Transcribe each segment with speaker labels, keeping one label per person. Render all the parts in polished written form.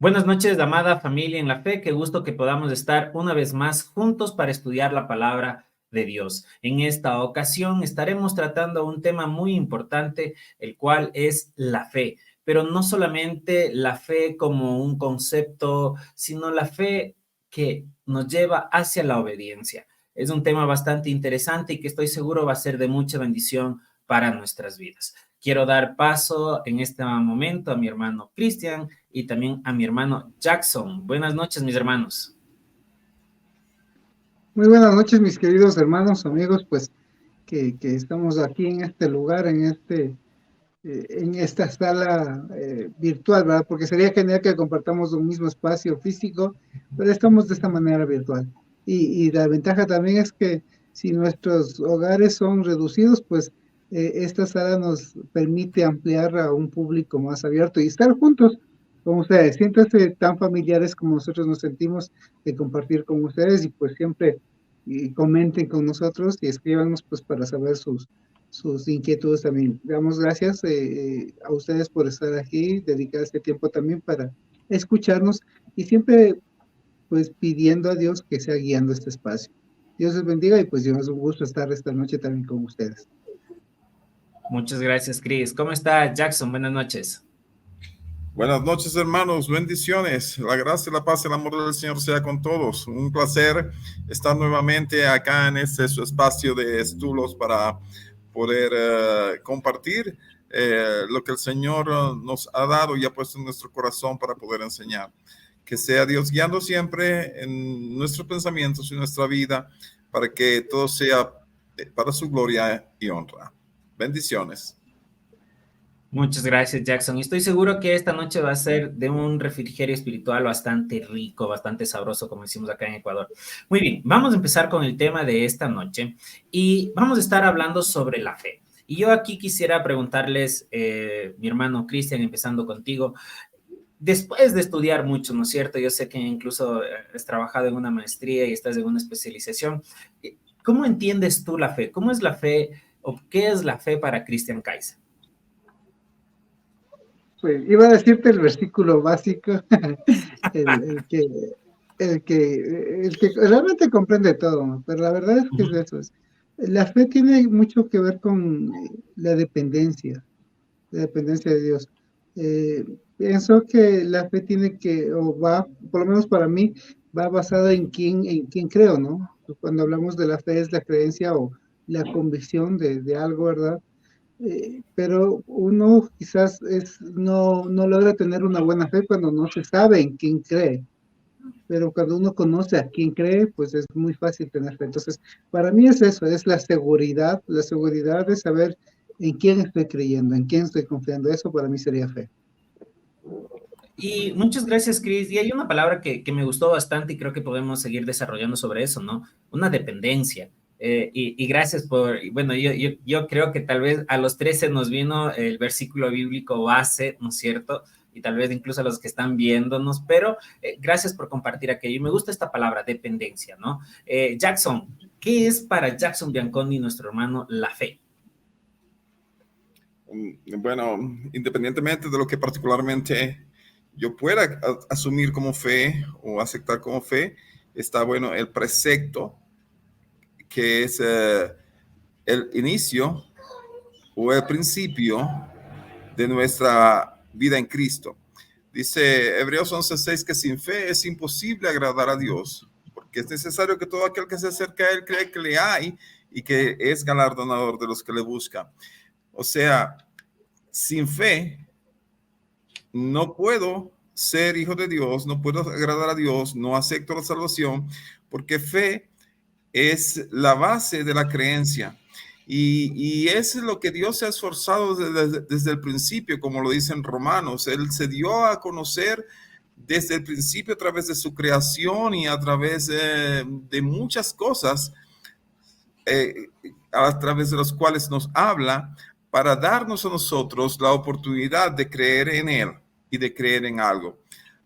Speaker 1: Buenas noches, amada familia en la fe. Qué gusto que podamos estar una vez más juntos para estudiar la palabra de Dios. En esta ocasión estaremos tratando un tema muy importante, el cual es la fe. Pero no solamente la fe como un concepto, sino la fe que nos lleva hacia la obediencia. Es un tema bastante interesante y que estoy seguro va a ser de mucha bendición para nuestras vidas. Quiero dar paso en este momento a mi hermano Cristian y también a mi hermano Jackson. Buenas noches, mis hermanos.
Speaker 2: Muy buenas noches, mis queridos hermanos, amigos, pues que estamos aquí en este lugar, en esta sala virtual, ¿verdad? Porque sería genial que compartamos un mismo espacio físico, pero estamos de esta manera virtual. Y la ventaja también es que si nuestros hogares son reducidos, pues esta sala nos permite ampliar a un público más abierto y estar juntos con ustedes. Siéntanse tan familiares como nosotros nos sentimos de compartir con ustedes y pues siempre y comenten con nosotros y escríbanos pues para saber sus inquietudes también. Damos gracias a ustedes por estar aquí, dedicar este tiempo también para escucharnos y siempre pues pidiendo a Dios que sea guiando este espacio. Dios les bendiga y pues es un gusto estar esta noche también con ustedes.
Speaker 1: Muchas gracias, Chris. ¿Cómo está, Jackson? Buenas noches.
Speaker 3: Buenas noches, hermanos. Bendiciones. La gracia, la paz y el amor del Señor sea con todos. Un placer estar nuevamente acá en su espacio de estudios para poder compartir lo que el Señor nos ha dado y ha puesto en nuestro corazón para poder enseñar. Que sea Dios guiando siempre en nuestros pensamientos y nuestra vida para que todo sea para su gloria y honra. Bendiciones.
Speaker 1: Muchas gracias, Jackson. Y estoy seguro que esta noche va a ser de un refrigerio espiritual bastante rico, bastante sabroso, como decimos acá en Ecuador. Muy bien, vamos a empezar con el tema de esta noche y vamos a estar hablando sobre la fe. Y yo aquí quisiera preguntarles, mi hermano Cristian, empezando contigo, después de estudiar mucho, ¿no es cierto? Yo sé que incluso has trabajado en una maestría y estás en una especialización. ¿Cómo entiendes tú la fe? ¿Cómo es la fe o qué es la fe para Cristian Kaiser?
Speaker 2: Pues iba a decirte el versículo básico, el, el que, el que realmente comprende todo, ¿no? Pero la verdad es que es eso. La fe tiene mucho que ver con la dependencia de Dios. Eh, Pienso que la fe tiene que, o va, por lo menos para mí, va basada en quién creo, ¿no? Cuando hablamos de la fe es la creencia o la convicción de algo, ¿verdad? Pero uno quizás no logra tener una buena fe cuando no se sabe en quién cree, pero cuando uno conoce a quién cree, pues es muy fácil tener fe. Entonces, para mí es eso, es la seguridad de saber en quién estoy creyendo, en quién estoy confiando. Eso para mí sería fe.
Speaker 1: Y muchas gracias, Chris. Y hay una palabra que me gustó bastante y creo que podemos seguir desarrollando sobre eso, ¿no? Una dependencia. Y gracias por, bueno, yo creo que tal vez a los 13 nos vino el versículo bíblico base, ¿no es cierto? Y tal vez incluso a los que están viéndonos, pero gracias por compartir aquello. Y me gusta esta palabra, dependencia, ¿no? Jackson, ¿qué es para Jackson Bianconi, nuestro hermano, la fe?
Speaker 3: Bueno, independientemente de lo que particularmente yo pueda asumir como fe o aceptar como fe, está bueno el precepto que es el inicio o el principio de nuestra vida en Cristo. Dice Hebreos 11:6 que sin fe es imposible agradar a Dios, porque es necesario que todo aquel que se acerca a Él cree que le hay y que es galardonador de los que le buscan. O sea, sin fe no puedo ser hijo de Dios, no puedo agradar a Dios, no acepto la salvación, porque fe es la base de la creencia. Y es lo que Dios se ha esforzado desde el principio, como lo dicen Romanos. Él se dio a conocer desde el principio a través de su creación y a través de muchas cosas a través de las cuales nos habla para darnos a nosotros la oportunidad de creer en Él y de creer en algo.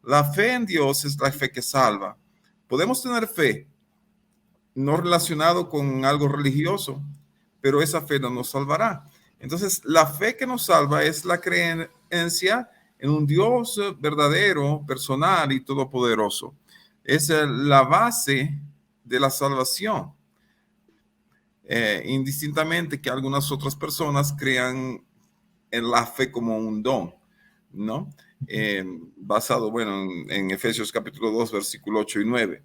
Speaker 3: La fe en Dios es la fe que salva. Podemos tener fe no relacionado con algo religioso, pero esa fe no nos salvará. Entonces, la fe que nos salva es la creencia en un Dios verdadero, personal y todopoderoso. Es la base de la salvación. Indistintamente que algunas otras personas crean en la fe como un don, ¿no? Basado, bueno, en Efesios capítulo 2, versículo 8 y 9,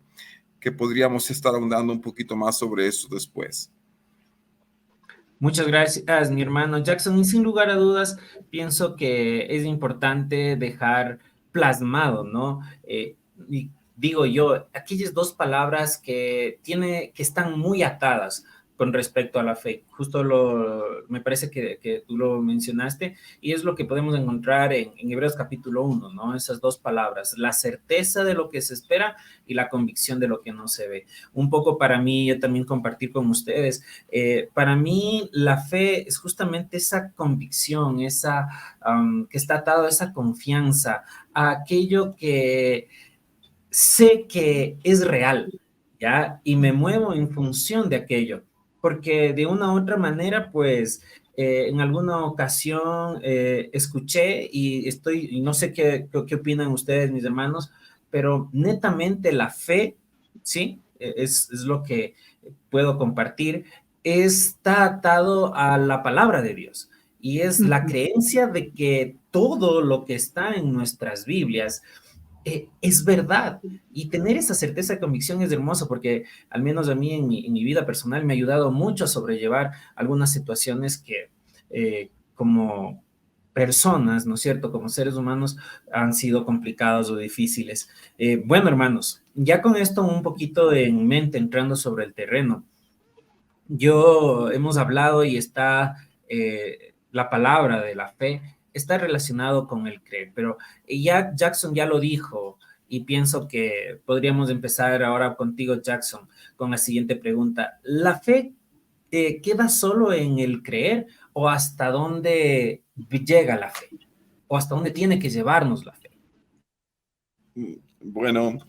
Speaker 3: que podríamos estar ahondando un poquito más sobre eso después.
Speaker 1: Muchas gracias, mi hermano Jackson. Y sin lugar a dudas, pienso que es importante dejar plasmado, ¿no? Y digo yo, aquellas dos palabras que están muy atadas con respecto a la fe. Justo me parece que tú lo mencionaste y es lo que podemos encontrar en Hebreos capítulo 1, ¿no? Esas dos palabras, la certeza de lo que se espera y la convicción de lo que no se ve. Un poco para mí, yo también compartir con ustedes, para mí la fe es justamente esa convicción, que está atado a esa confianza, a aquello que sé que es real, ¿ya? Y me muevo en función de aquello, porque de una u otra manera, pues, en alguna ocasión escuché y no sé qué opinan ustedes, mis hermanos, pero netamente la fe, ¿sí? Es lo que puedo compartir, está atado a la palabra de Dios y es la creencia de que todo lo que está en nuestras Biblias es verdad. Y tener esa certeza de convicción es hermoso porque al menos a mí en mi vida personal me ha ayudado mucho a sobrellevar algunas situaciones que como personas, ¿no es cierto? Como seres humanos han sido complicadas o difíciles. Bueno, hermanos, ya con esto un poquito en mente entrando sobre el terreno, hemos hablado y está la palabra de la fe está relacionado con el creer, pero ya Jackson ya lo dijo y pienso que podríamos empezar ahora contigo, Jackson, con la siguiente pregunta. ¿La fe queda solo en el creer o hasta dónde llega la fe? ¿O hasta dónde tiene que llevarnos la fe?
Speaker 3: Bueno,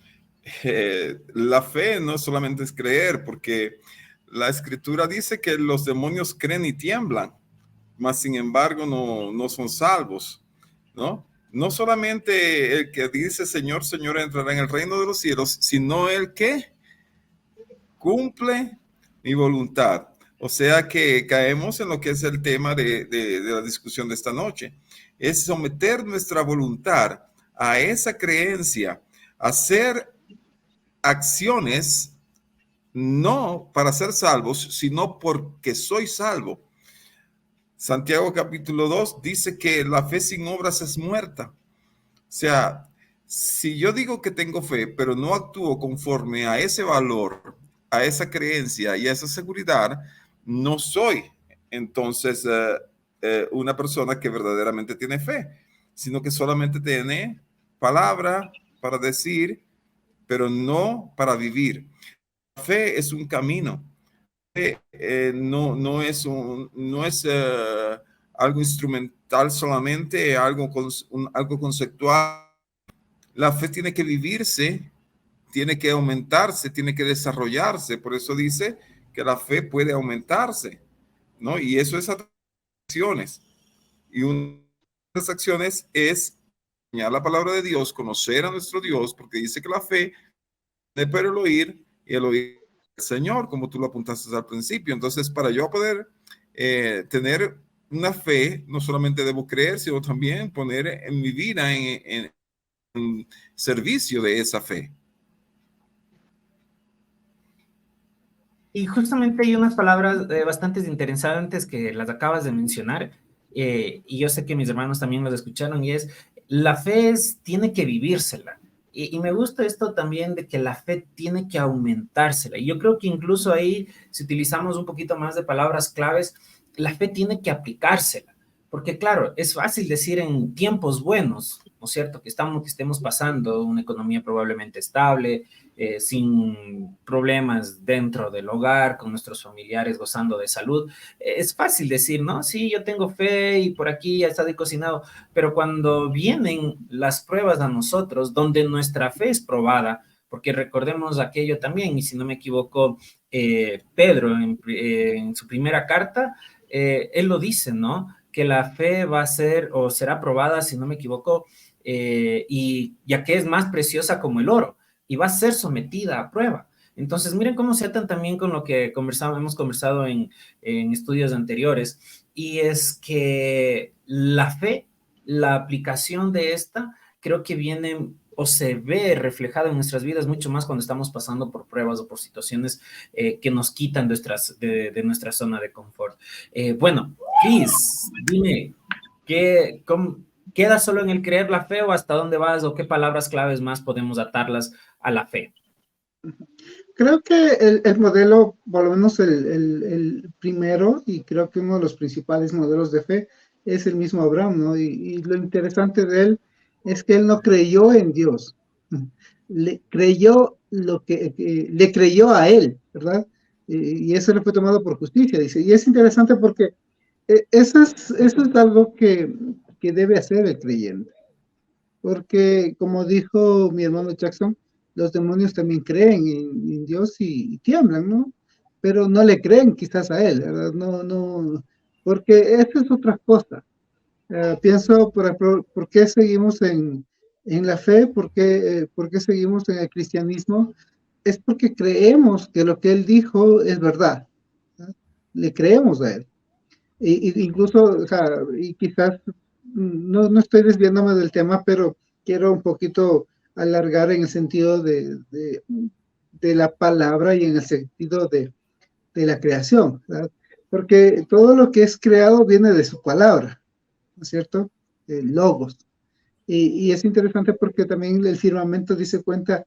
Speaker 3: la fe no solamente es creer, porque la escritura dice que los demonios creen y tiemblan, mas sin embargo no son salvos, ¿no? No solamente el que dice Señor, Señor entrará en el reino de los cielos, sino el que cumple mi voluntad. O sea que caemos en lo que es el tema de la discusión de esta noche. Es someter nuestra voluntad a esa creencia, hacer acciones no para ser salvos, sino porque soy salvo. Santiago capítulo 2 dice que la fe sin obras es muerta. O sea, si yo digo que tengo fe, pero no actúo conforme a ese valor, a esa creencia y a esa seguridad, no soy entonces una persona que verdaderamente tiene fe, sino que solamente tiene palabra para decir, pero no para vivir. La fe es un camino. No es, algo instrumental solamente, algo conceptual. La fe tiene que vivirse, tiene que aumentarse, tiene que desarrollarse. Por eso dice que la fe puede aumentarse, ¿no? Y eso es acciones. Y una de las acciones es enseñar la palabra de Dios, conocer a nuestro Dios, porque dice que la fe es por el oír y el oír al Señor, como tú lo apuntaste al principio. Entonces, para yo poder tener una fe, no solamente debo creer, sino también poner en mi vida en servicio de esa fe.
Speaker 1: Y justamente hay unas palabras bastante interesantes que las acabas de mencionar, y yo sé que mis hermanos también las escucharon, y es, la fe tiene que vivírsela. Y me gusta esto también de que la fe tiene que aumentársela. Y yo creo que incluso ahí, si utilizamos un poquito más de palabras claves, la fe tiene que aplicársela. Porque claro, es fácil decir en tiempos buenos, ¿no es cierto? Que estemos pasando una economía probablemente estable, sin problemas dentro del hogar, con nuestros familiares gozando de salud. Es fácil decir, ¿no? Sí, yo tengo fe y por aquí ya está cocinado, pero cuando vienen las pruebas a nosotros, donde nuestra fe es probada, porque recordemos aquello también, y si no me equivoco, Pedro en su primera carta, él lo dice, ¿no? Que la fe va a ser o será probada, si no me equivoco, y ya que es más preciosa como el oro, y va a ser sometida a prueba. Entonces, miren cómo se atan también con lo que hemos conversado en estudios anteriores, y es que la fe, la aplicación de esta, creo que viene o se ve reflejada en nuestras vidas mucho más cuando estamos pasando por pruebas o por situaciones que nos quitan de nuestra zona de confort. Bueno, Chris, dime, ¿queda solo en el creer la fe o hasta dónde vas o qué palabras claves más podemos atarlas a la fe?
Speaker 2: Creo que el modelo, por lo menos el primero, y creo que uno de los principales modelos de fe es el mismo Abraham, ¿no? Y lo interesante de él es que él no creyó en Dios, le creyó le creyó a él, ¿verdad? Y eso le fue tomado por justicia, dice. Y es interesante porque eso es algo que debe hacer el creyente. Porque, como dijo mi hermano Jackson, los demonios también creen en Dios y tiemblan, ¿no? Pero no le creen quizás a él, ¿verdad? No, porque esa es otra cosa. Pienso, por ejemplo, ¿por qué seguimos en la fe? ¿Por qué seguimos en el cristianismo? Es porque creemos que lo que él dijo es verdad, ¿no? Le creemos a él. Incluso, o sea, y quizás no estoy desviándome del tema, pero quiero un poquito alargar en el sentido de la palabra y en el sentido de la creación, ¿verdad? Porque todo lo que es creado viene de su palabra, ¿no es cierto? Logos. Y es interesante porque también el firmamento dice cuenta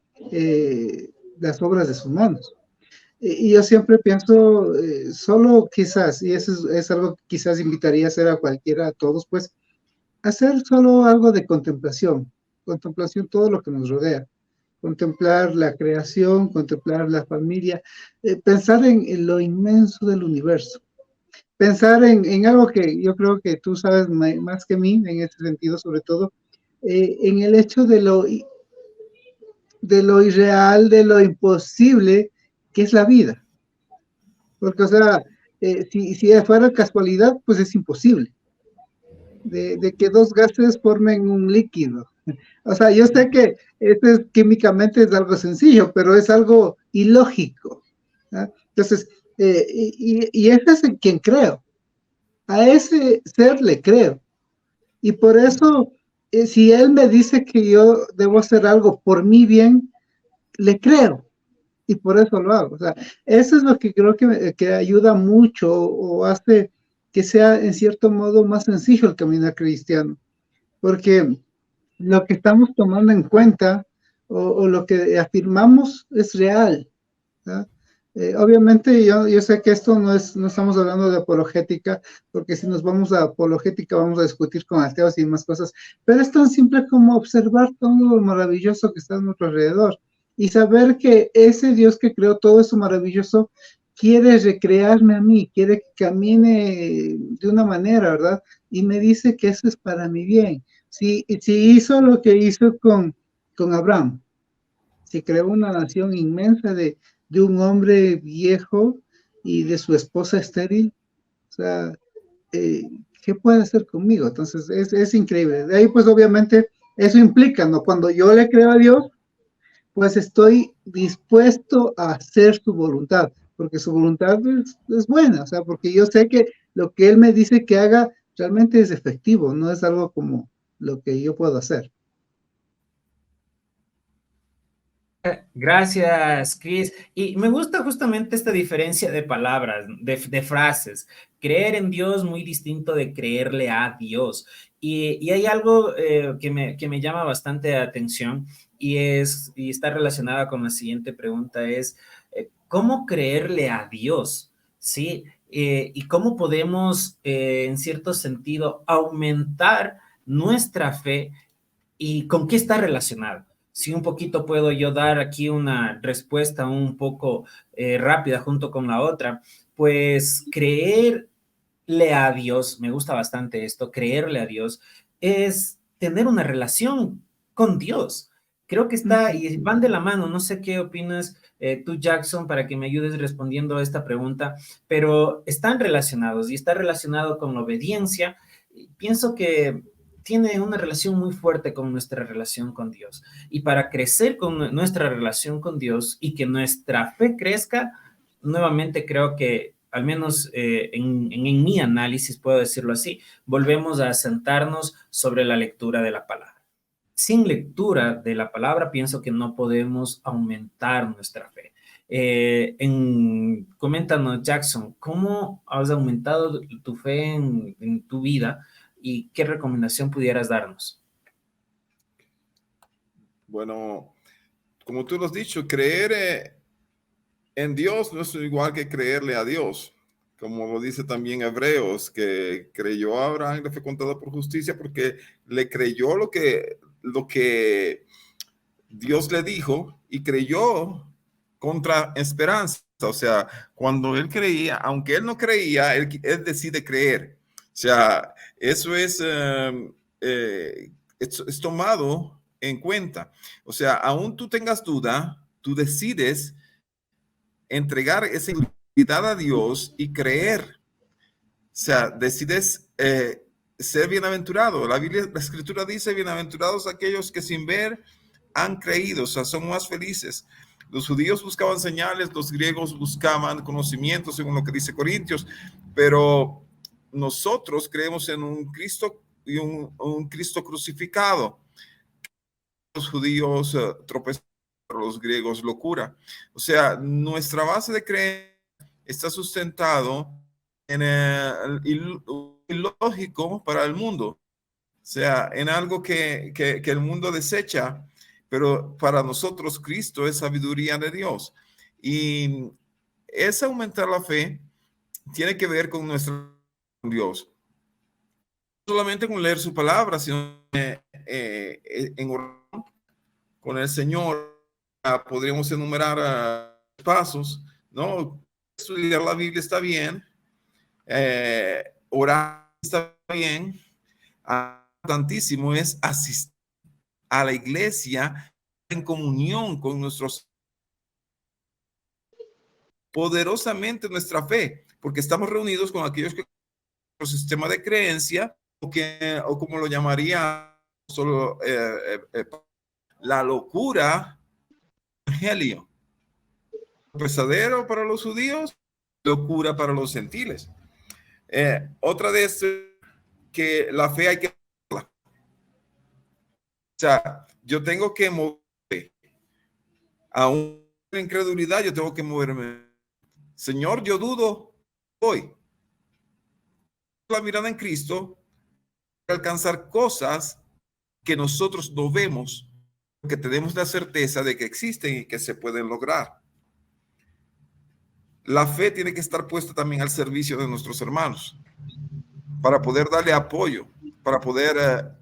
Speaker 2: las obras de sus manos. Y yo siempre pienso, solo quizás, y eso es algo que quizás invitaría a hacer a cualquiera, a todos, pues, hacer solo algo de contemplación todo lo que nos rodea, contemplar la creación, contemplar la familia, pensar en lo inmenso del universo, pensar en algo que yo creo que tú sabes más que mí en este sentido, sobre todo, en el hecho de lo irreal, de lo imposible que es la vida. Porque, o sea, si fuera casualidad, pues es imposible. De que dos gases formen un líquido. O sea, yo sé que químicamente es algo sencillo, pero es algo ilógico. ¿Ah? Entonces, y ese es en quien creo. A ese ser le creo. Y por eso, si él me dice que yo debo hacer algo por mi bien, le creo. Y por eso lo hago. O sea, eso es lo que creo que ayuda mucho o hace que sea en cierto modo más sencillo el caminar cristiano. Porque lo que estamos tomando en cuenta o lo que afirmamos es real. ¿Ya? Obviamente yo sé que esto no estamos hablando de apologética, porque si nos vamos a apologética vamos a discutir con ateos y más cosas, pero es tan simple como observar todo lo maravilloso que está a nuestro alrededor y saber que ese Dios que creó todo eso maravilloso quiere recrearme a mí, quiere que camine de una manera, ¿verdad? Y me dice que eso es para mi bien. Si hizo lo que hizo con Abraham, si creó una nación inmensa de un hombre viejo y de su esposa estéril, o sea, ¿qué puede hacer conmigo? Entonces, es increíble. De ahí, pues, obviamente, eso implica, ¿no? Cuando yo le creo a Dios, pues estoy dispuesto a hacer su voluntad, porque su voluntad es buena, o sea, porque yo sé que lo que Él me dice que haga realmente es efectivo, no es algo como lo que yo puedo hacer.
Speaker 1: Gracias, Chris. Y me gusta justamente esta diferencia de palabras, de frases. Creer en Dios muy distinto de creerle a Dios. Y hay algo que me llama bastante la atención y está relacionada con la siguiente pregunta, es ¿cómo creerle a Dios? ¿Sí? Y cómo podemos, en cierto sentido, aumentar nuestra fe y con qué está relacionado. Si un poquito puedo yo dar aquí una respuesta un poco rápida junto con la otra, pues creerle a Dios, me gusta bastante esto, creerle a Dios es tener una relación con Dios. Creo que está y van de la mano. No sé qué opinas tú, Jackson, para que me ayudes respondiendo a esta pregunta, pero están relacionados y está relacionado con la obediencia. Pienso que tiene una relación muy fuerte con nuestra relación con Dios. Y para crecer con nuestra relación con Dios y que nuestra fe crezca, nuevamente creo que, al menos en mi análisis, puedo decirlo así, volvemos a sentarnos sobre la lectura de la palabra. Sin lectura de la palabra, pienso que no podemos aumentar nuestra fe. Coméntanos, Jackson, ¿cómo has aumentado tu fe en tu vida y qué recomendación pudieras darnos?
Speaker 3: Bueno, como tú lo has dicho, creer en Dios no es igual que creerle a Dios. Como lo dice también Hebreos, que creyó a Abraham y le fue contado por justicia porque le creyó lo que Dios le dijo y creyó contra esperanza. O sea, cuando él creía, aunque él no creía, él decide creer. O sea, eso es tomado en cuenta. O sea, aún tú tengas duda, tú decides entregar esa identidad a Dios y creer. O sea, decides ser bienaventurado. La Biblia, la Escritura dice, bienaventurados aquellos que sin ver han creído, o sea, son más felices. Los judíos buscaban señales, los griegos buscaban conocimiento, según lo que dice Corintios, pero nosotros creemos en un Cristo y un Cristo crucificado. Los judíos tropezaron, los griegos locura. O sea, nuestra base de creencia está sustentado en el ilógico para el mundo. O sea, en algo que el mundo desecha, pero para nosotros Cristo es sabiduría de Dios. Y es aumentar la fe, tiene que ver con nuestro Dios. solamente con leer su palabra, sino en oración con el Señor. Podríamos enumerar pasos, ¿no? Estudiar la Biblia está bien, orar está bien, tantísimo es asistir a la iglesia en comunión con nuestros poderosamente nuestra fe, porque estamos reunidos con aquellos que nuestro sistema de creencia o como lo llamaría solo la locura evangelio, pesadero para los judíos, locura para los gentiles. Otra de estas, que la fe hay que, o sea, yo tengo que moverme a una incredulidad, yo tengo que moverme. Señor, yo dudo hoy. La mirada en Cristo, alcanzar cosas que nosotros no vemos, que tenemos la certeza de que existen y que se pueden lograr. La fe tiene que estar puesta también al servicio de nuestros hermanos para poder darle apoyo, para poder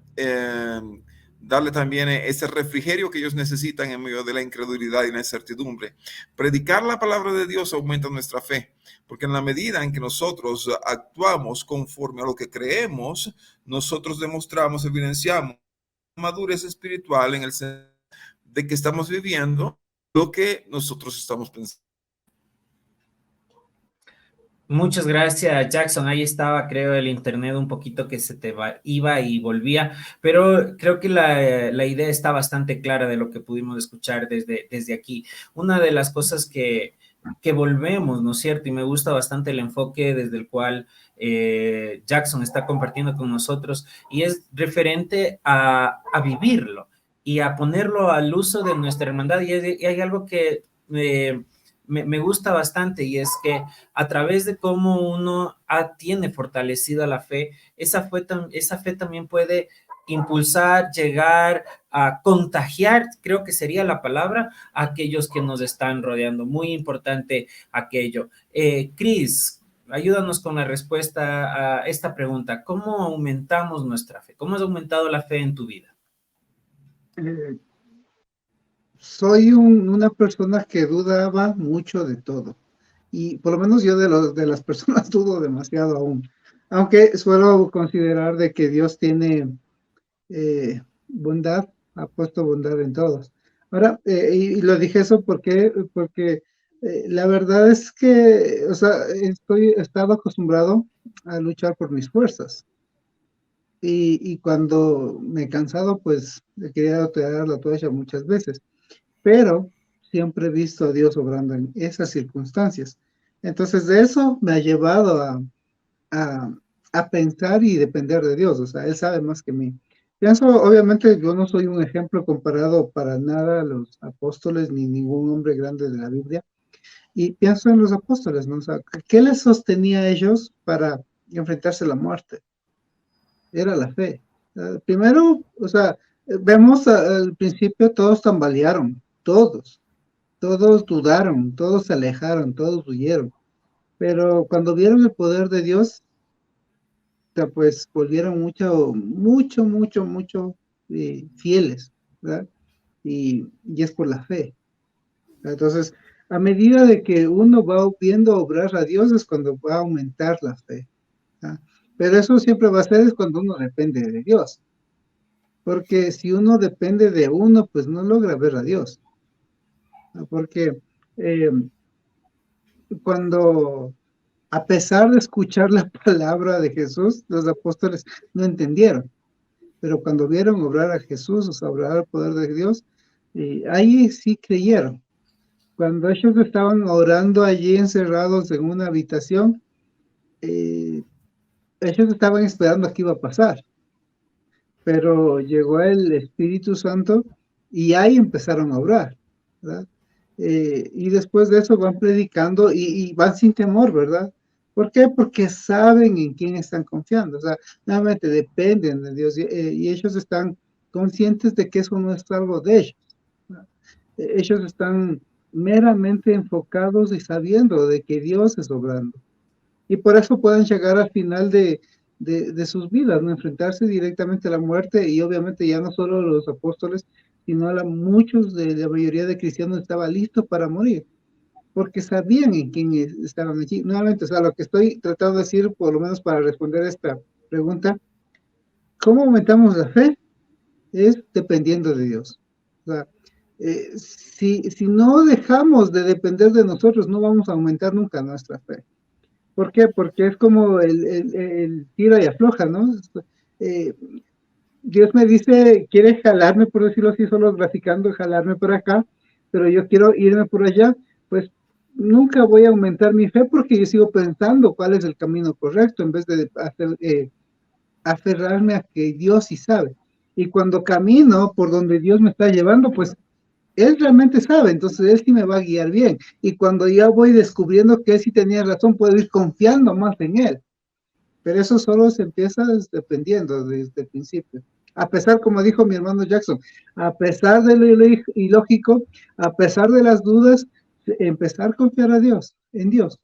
Speaker 3: darle también ese refrigerio que ellos necesitan en medio de la incredulidad y la incertidumbre. Predicar la palabra de Dios aumenta nuestra fe, porque en la medida en que nosotros actuamos conforme a lo que creemos, nosotros demostramos, evidenciamos madurez espiritual en el sentido de que estamos viviendo lo que nosotros estamos pensando.
Speaker 1: Muchas gracias, Jackson. Ahí estaba, creo, el internet un poquito que se te iba y volvía, pero creo que la idea está bastante clara de lo que pudimos escuchar desde aquí. Una de las cosas que volvemos, ¿no es cierto? Y me gusta bastante el enfoque desde el cual Jackson está compartiendo con nosotros, y es referente a vivirlo y a ponerlo al uso de nuestra hermandad. Y hay algo que me gusta bastante, y es que a través de cómo uno tiene fortalecida la fe, esa fe también puede impulsar, llegar a contagiar, creo que sería la palabra, a aquellos que nos están rodeando. Muy importante aquello. Cris, ayúdanos con la respuesta a esta pregunta. ¿Cómo aumentamos nuestra fe? ¿Cómo has aumentado la fe en tu vida?
Speaker 2: Soy una persona que dudaba mucho de todo. Y por lo menos yo de las personas dudo demasiado aún. Aunque suelo considerar de que Dios tiene bondad, ha puesto bondad en todos. Ahora, y lo dije eso porque la verdad es que, o sea, estaba acostumbrado a luchar por mis fuerzas. Y cuando me he cansado, pues he querido tirar la toalla muchas veces. Pero siempre he visto a Dios obrando en esas circunstancias. Entonces, de eso me ha llevado a pensar y depender de Dios. O sea, Él sabe más que mí. Pienso, obviamente, yo no soy un ejemplo comparado para nada a los apóstoles ni ningún hombre grande de la Biblia. Y pienso en los apóstoles, ¿no? O sea, ¿qué les sostenía a ellos para enfrentarse a la muerte? Era la fe. Primero, o sea, vemos al principio todos tambalearon, todos dudaron, todos se alejaron, todos huyeron. Pero cuando vieron el poder de Dios, pues volvieron mucho fieles, ¿verdad? Y es por la fe. Entonces, a medida de que uno va viendo obrar a Dios es cuando va a aumentar la fe, ¿verdad? Pero eso siempre va a ser es cuando uno depende de Dios. Porque si uno depende de uno, pues no logra ver a Dios. ¿No? Porque cuando, a pesar de escuchar la palabra de Jesús, los apóstoles no entendieron. Pero cuando vieron obrar a Jesús, o sea, obrar el poder de Dios, ahí sí creyeron. Cuando ellos estaban orando allí encerrados en una habitación, ellos estaban esperando a qué iba a pasar. Pero llegó el Espíritu Santo y ahí empezaron a orar, ¿verdad? Y después de eso van predicando y van sin temor, ¿verdad? ¿Por qué? Porque saben en quién están confiando. O sea, nuevamente dependen de Dios y ellos están conscientes de que eso no es algo de ellos, ¿verdad? Ellos están meramente enfocados y sabiendo de que Dios es obrando. Y por eso pueden llegar al final de de sus vidas, ¿no? Enfrentarse directamente a la muerte, y obviamente ya no solo los apóstoles, sino muchos de la mayoría de cristianos estaban listos para morir, porque sabían en quién estaban allí. Nuevamente, o sea, lo que estoy tratando de decir, por lo menos para responder a esta pregunta, ¿cómo aumentamos la fe? Es dependiendo de Dios. O sea, si no dejamos de depender de nosotros, no vamos a aumentar nunca nuestra fe. ¿Por qué? Porque es como el tira y afloja, ¿no? Eh, Dios me dice, quiere jalarme, por decirlo así, solo graficando, jalarme por acá, pero yo quiero irme por allá, pues nunca voy a aumentar mi fe porque yo sigo pensando cuál es el camino correcto en vez de aferrarme a que Dios sí sabe. Y cuando camino por donde Dios me está llevando, pues Él realmente sabe, entonces Él sí me va a guiar bien. Y cuando ya voy descubriendo que Él sí tenía razón, puedo ir confiando más en Él. Pero eso solo se empieza dependiendo desde el principio. A pesar, como dijo mi hermano Jackson, a pesar de lo ilógico, a pesar de las dudas, empezar a confiar a Dios, en Dios.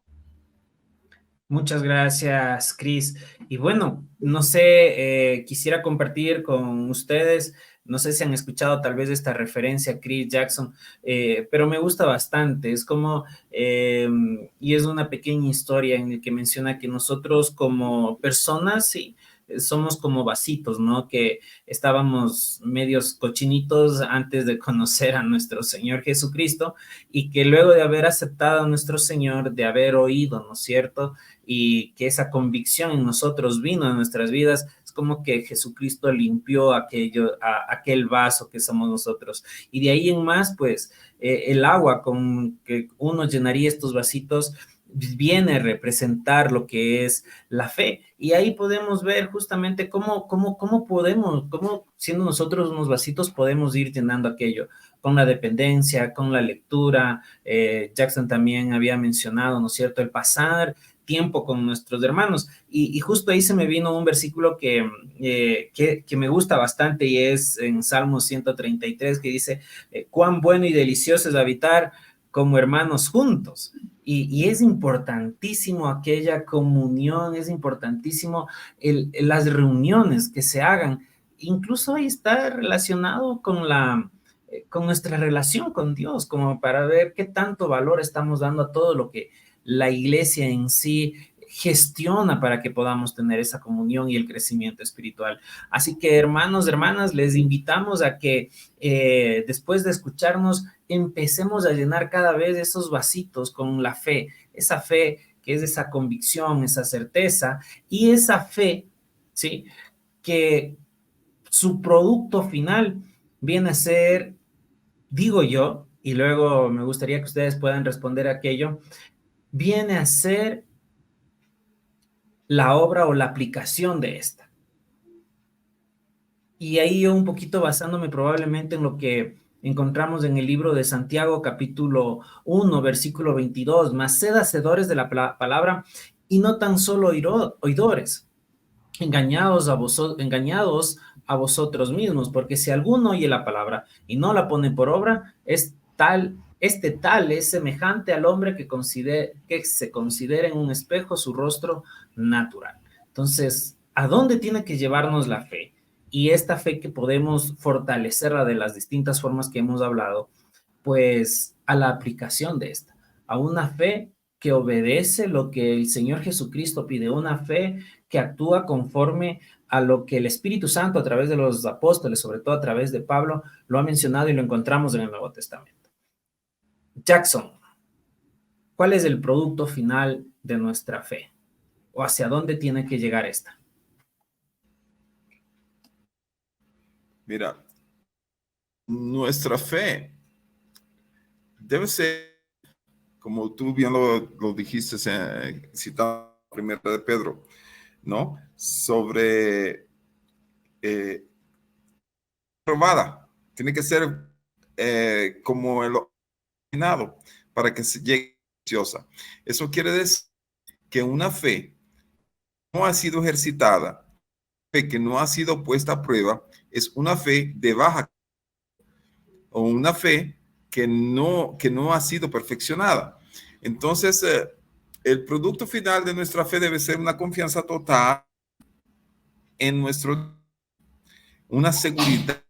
Speaker 1: Muchas gracias, Chris. Y bueno, no sé, quisiera compartir con ustedes, no sé si han escuchado tal vez esta referencia, Chris Jackson, pero me gusta bastante. Es como, y es una pequeña historia en la que menciona que nosotros como personas, sí, somos como vasitos, ¿no? Que estábamos medios cochinitos antes de conocer a nuestro Señor Jesucristo y que luego de haber aceptado a nuestro Señor, de haber oído, ¿no es cierto? Y que esa convicción en nosotros vino en nuestras vidas, es como que Jesucristo limpió aquel vaso que somos nosotros. Y de ahí en más, pues, el agua con que uno llenaría estos vasitos viene a representar lo que es la fe. Y ahí podemos ver justamente cómo podemos, cómo siendo nosotros unos vasitos podemos ir llenando aquello con la dependencia, con la lectura. Jackson también había mencionado, ¿no es cierto?, el pasar tiempo con nuestros hermanos. Y justo ahí se me vino un versículo que me gusta bastante y es en Salmos 133 que dice, cuán bueno y delicioso es habitar como hermanos juntos. Y es importantísimo aquella comunión, es importantísimo las reuniones que se hagan. Incluso ahí está relacionado con nuestra relación con Dios, como para ver qué tanto valor estamos dando a todo lo que la iglesia en sí gestiona para que podamos tener esa comunión y el crecimiento espiritual. Así que hermanos, hermanas, les invitamos a que después de escucharnos empecemos a llenar cada vez esos vasitos con la fe, esa fe que es esa convicción, esa certeza y esa fe, ¿sí?, que su producto final viene a ser, digo yo, y luego me gustaría que ustedes puedan responder a aquello, viene a ser la obra o la aplicación de esta. Y ahí yo un poquito basándome probablemente en lo que encontramos en el libro de Santiago, capítulo 1, versículo 22, mas sed hacedores de la palabra y no tan solo oidores, engañados a vosotros mismos, porque si alguno oye la palabra y no la pone por obra, este tal es semejante al hombre que se considera en un espejo su rostro natural. Entonces, ¿a dónde tiene que llevarnos la fe? Y esta fe que podemos fortalecerla de las distintas formas que hemos hablado, pues a la aplicación de esta, a una fe que obedece lo que el Señor Jesucristo pide, una fe que actúa conforme a lo que el Espíritu Santo a través de los apóstoles, sobre todo a través de Pablo, lo ha mencionado y lo encontramos en el Nuevo Testamento. Jackson, ¿cuál es el producto final de nuestra fe? ¿O hacia dónde tiene que llegar esta?
Speaker 3: Mira, nuestra fe debe ser, como tú bien lo dijiste, citando primera de Pedro, ¿no? Sobre probada. Tiene que ser como el originado para que se llegue preciosa. Eso quiere decir que una fe no ha sido ejercitada, fe que no ha sido puesta a prueba, es una fe de baja o una fe que no ha sido perfeccionada. Entonces, el producto final de nuestra fe debe ser una confianza total en una seguridad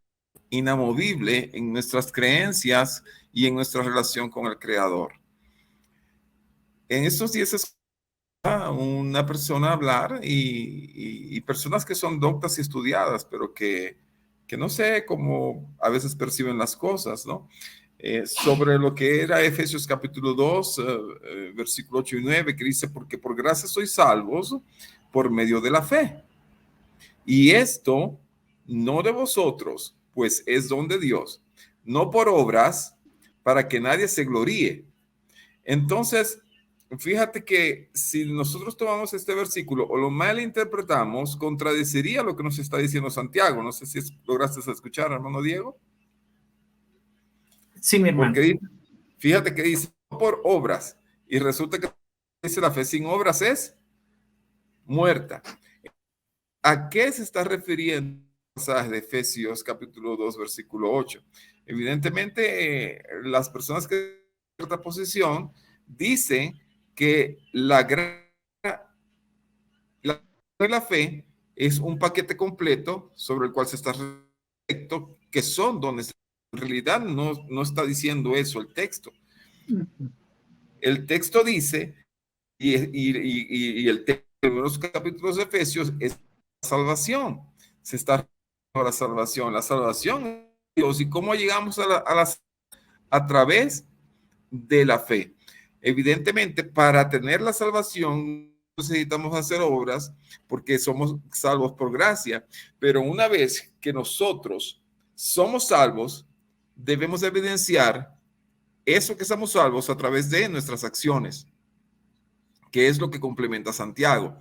Speaker 3: inamovible en nuestras creencias y en nuestra relación con el Creador. En estos días es una persona hablar y personas que son doctas y estudiadas, pero que no sé cómo a veces perciben las cosas, ¿no? Sobre lo que era Efesios capítulo 2, versículo 8 y 9, que dice, porque por gracia sois salvos por medio de la fe. Y esto no de vosotros, pues es don de Dios, no por obras, para que nadie se gloríe. Entonces, fíjate que si nosotros tomamos este versículo o lo malinterpretamos, contradeciría lo que nos está diciendo Santiago. No sé si lograste escuchar, hermano Diego.
Speaker 1: Sí, mi hermano.
Speaker 3: Porque fíjate que dice por obras y resulta que dice la fe sin obras es muerta. ¿A qué se está refiriendo el pasaje de Efesios capítulo 2, versículo 8? Evidentemente, las personas que tienen cierta posición dicen que la fe es un paquete completo sobre el cual se está refiriendo, que son dones. En realidad no está diciendo eso el texto. El texto dice, y el texto de los capítulos de Efesios es salvación. Se está refiriendo a la salvación. La salvación es Dios. ¿Y cómo llegamos a través de la fe? Evidentemente, para tener la salvación necesitamos hacer obras porque somos salvos por gracia, pero una vez que nosotros somos salvos, debemos evidenciar eso que somos salvos a través de nuestras acciones, que es lo que complementa a Santiago.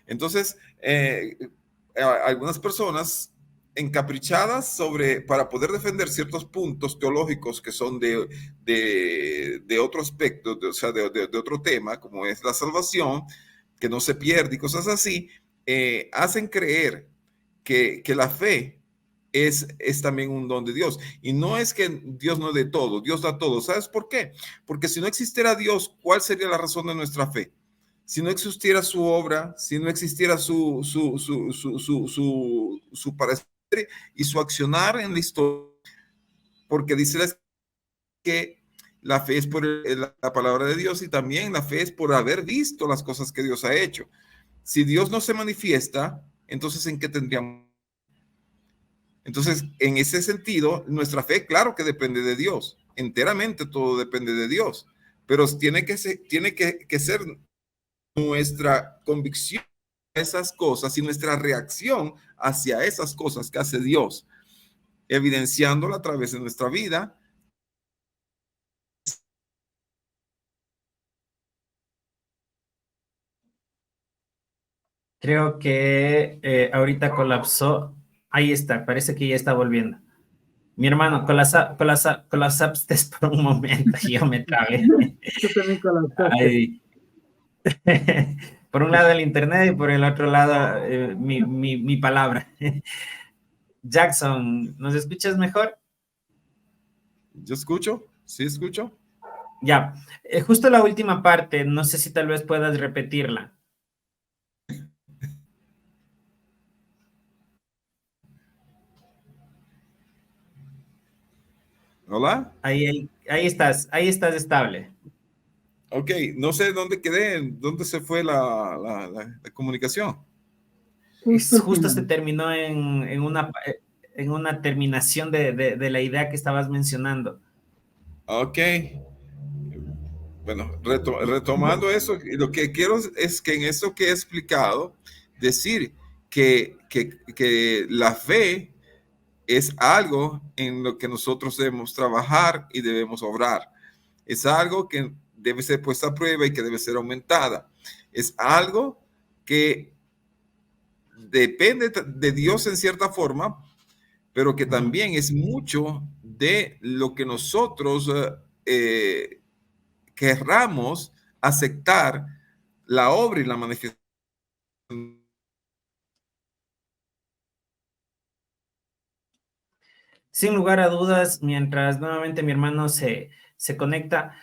Speaker 3: Entonces, algunas personas encaprichadas para poder defender ciertos puntos teológicos que son de otro aspecto, o sea, de otro tema, como es la salvación, que no se pierde y cosas así, hacen creer que la fe es también un don de Dios. Y no es que Dios no dé todo, Dios da todo. ¿Sabes por qué? Porque si no existiera Dios, ¿cuál sería la razón de nuestra fe? Si no existiera su obra, si no existiera su parecer y su accionar en la historia, porque dice que la fe es por la palabra de Dios y también la fe es por haber visto las cosas que Dios ha hecho. Si Dios no se manifiesta, entonces ¿en qué tendríamos? Entonces, en ese sentido, nuestra fe, claro que depende de Dios, enteramente todo depende de Dios, pero tiene que ser nuestra convicción a esas cosas y nuestra reacción hacia esas cosas que hace Dios, evidenciándola a través de nuestra vida.
Speaker 1: Creo que ahorita colapsó. Ahí está, parece que ya está volviendo. Mi hermano, colapsaste por un momento y yo me trabé.
Speaker 2: Tú también colapsaste.
Speaker 1: Ay. Por un lado el internet y por el otro lado mi palabra. Jackson, ¿nos escuchas mejor?
Speaker 3: ¿Yo escucho? ¿Sí escucho?
Speaker 1: Ya, justo la última parte, no sé si tal vez puedas repetirla.
Speaker 3: ¿Hola?
Speaker 1: Ahí estás estable.
Speaker 3: Ok, no sé dónde quedé, dónde se fue la comunicación.
Speaker 1: Justo se terminó en una terminación de la idea que estabas mencionando.
Speaker 3: Ok, bueno, retomando eso, lo que quiero es que en eso que he explicado, decir que la fe es algo en lo que nosotros debemos trabajar y debemos obrar. Es algo que debe ser puesta a prueba y que debe ser aumentada. Es algo que depende de Dios en cierta forma, pero que también es mucho de lo que nosotros querramos aceptar la obra y la manifestación.
Speaker 1: Sin lugar a dudas, mientras nuevamente mi hermano se conecta,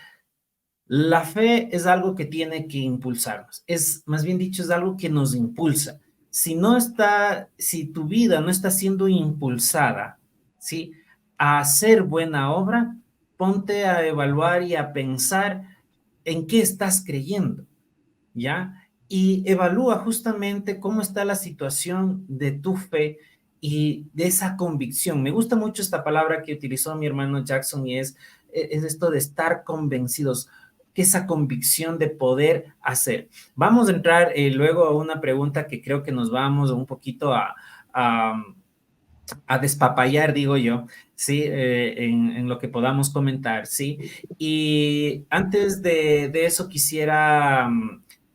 Speaker 1: la fe es algo que tiene que impulsarnos. Es, más bien dicho, es algo que nos impulsa. si tu vida no está siendo impulsada, ¿sí?, a hacer buena obra, ponte a evaluar y a pensar en qué estás creyendo, ¿ya? Y evalúa justamente cómo está la situación de tu fe y de esa convicción. Me gusta mucho esta palabra que utilizó mi hermano Jackson y es esto de estar convencidos, que esa convicción de poder hacer. Vamos a entrar luego a una pregunta que creo que nos vamos un poquito a, a despapallar, digo yo, ¿sí? En lo que podamos comentar, ¿sí? Y antes de eso quisiera,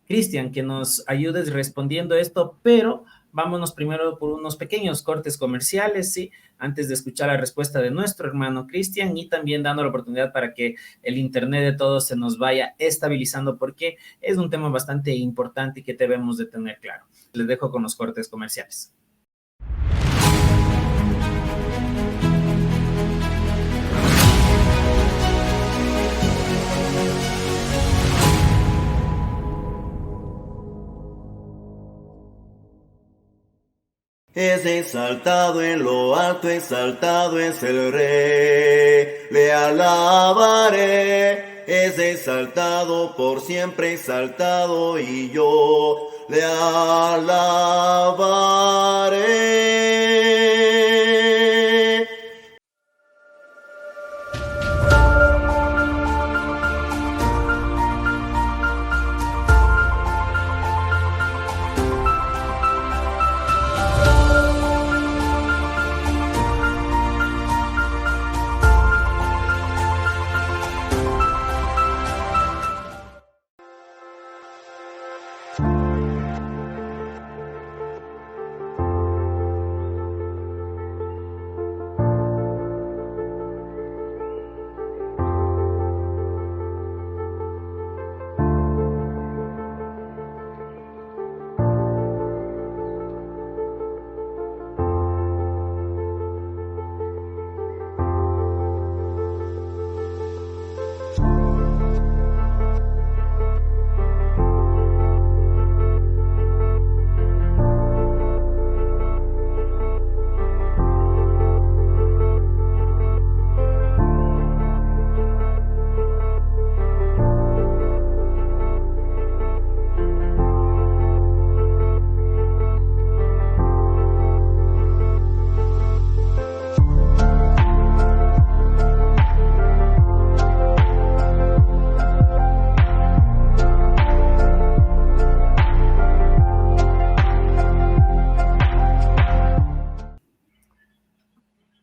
Speaker 1: Cristian, que nos ayudes respondiendo esto, pero vámonos primero por unos pequeños cortes comerciales, ¿sí? Antes de escuchar la respuesta de nuestro hermano Cristian y también dando la oportunidad para que el internet de todos se nos vaya estabilizando porque es un tema bastante importante y que debemos de tener claro. Les dejo con los cortes comerciales.
Speaker 4: Es exaltado en lo alto, exaltado es el Rey, le alabaré. Es exaltado por siempre, exaltado y yo le alabaré.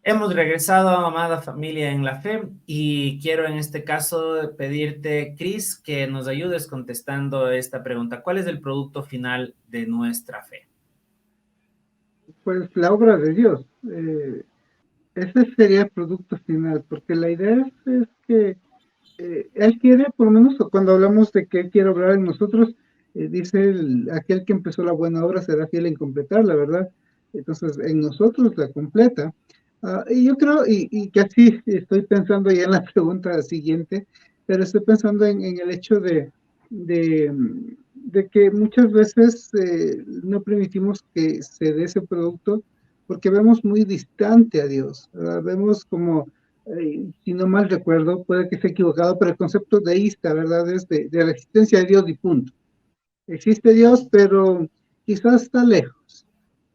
Speaker 1: Hemos regresado, amada familia en la fe, y quiero en este caso pedirte, Cris, que nos ayudes contestando esta pregunta. ¿Cuál es el producto final de nuestra fe?
Speaker 2: Pues la obra de Dios. Ese sería el producto final, porque la idea es que Él quiere, por lo menos cuando hablamos de que Él quiere obrar en nosotros, dice aquel que empezó la buena obra será fiel en completarla, ¿verdad? Entonces, en nosotros la completa. Y yo creo, y que así estoy pensando ya en la pregunta siguiente, pero estoy pensando en el hecho de, de que muchas veces no permitimos que se dé ese producto porque vemos muy distante a Dios, ¿verdad? Vemos como, si no mal recuerdo, puede que esté equivocado, pero el concepto deísta, ¿verdad? Es de la existencia de Dios y punto. Existe Dios, pero quizás está lejos.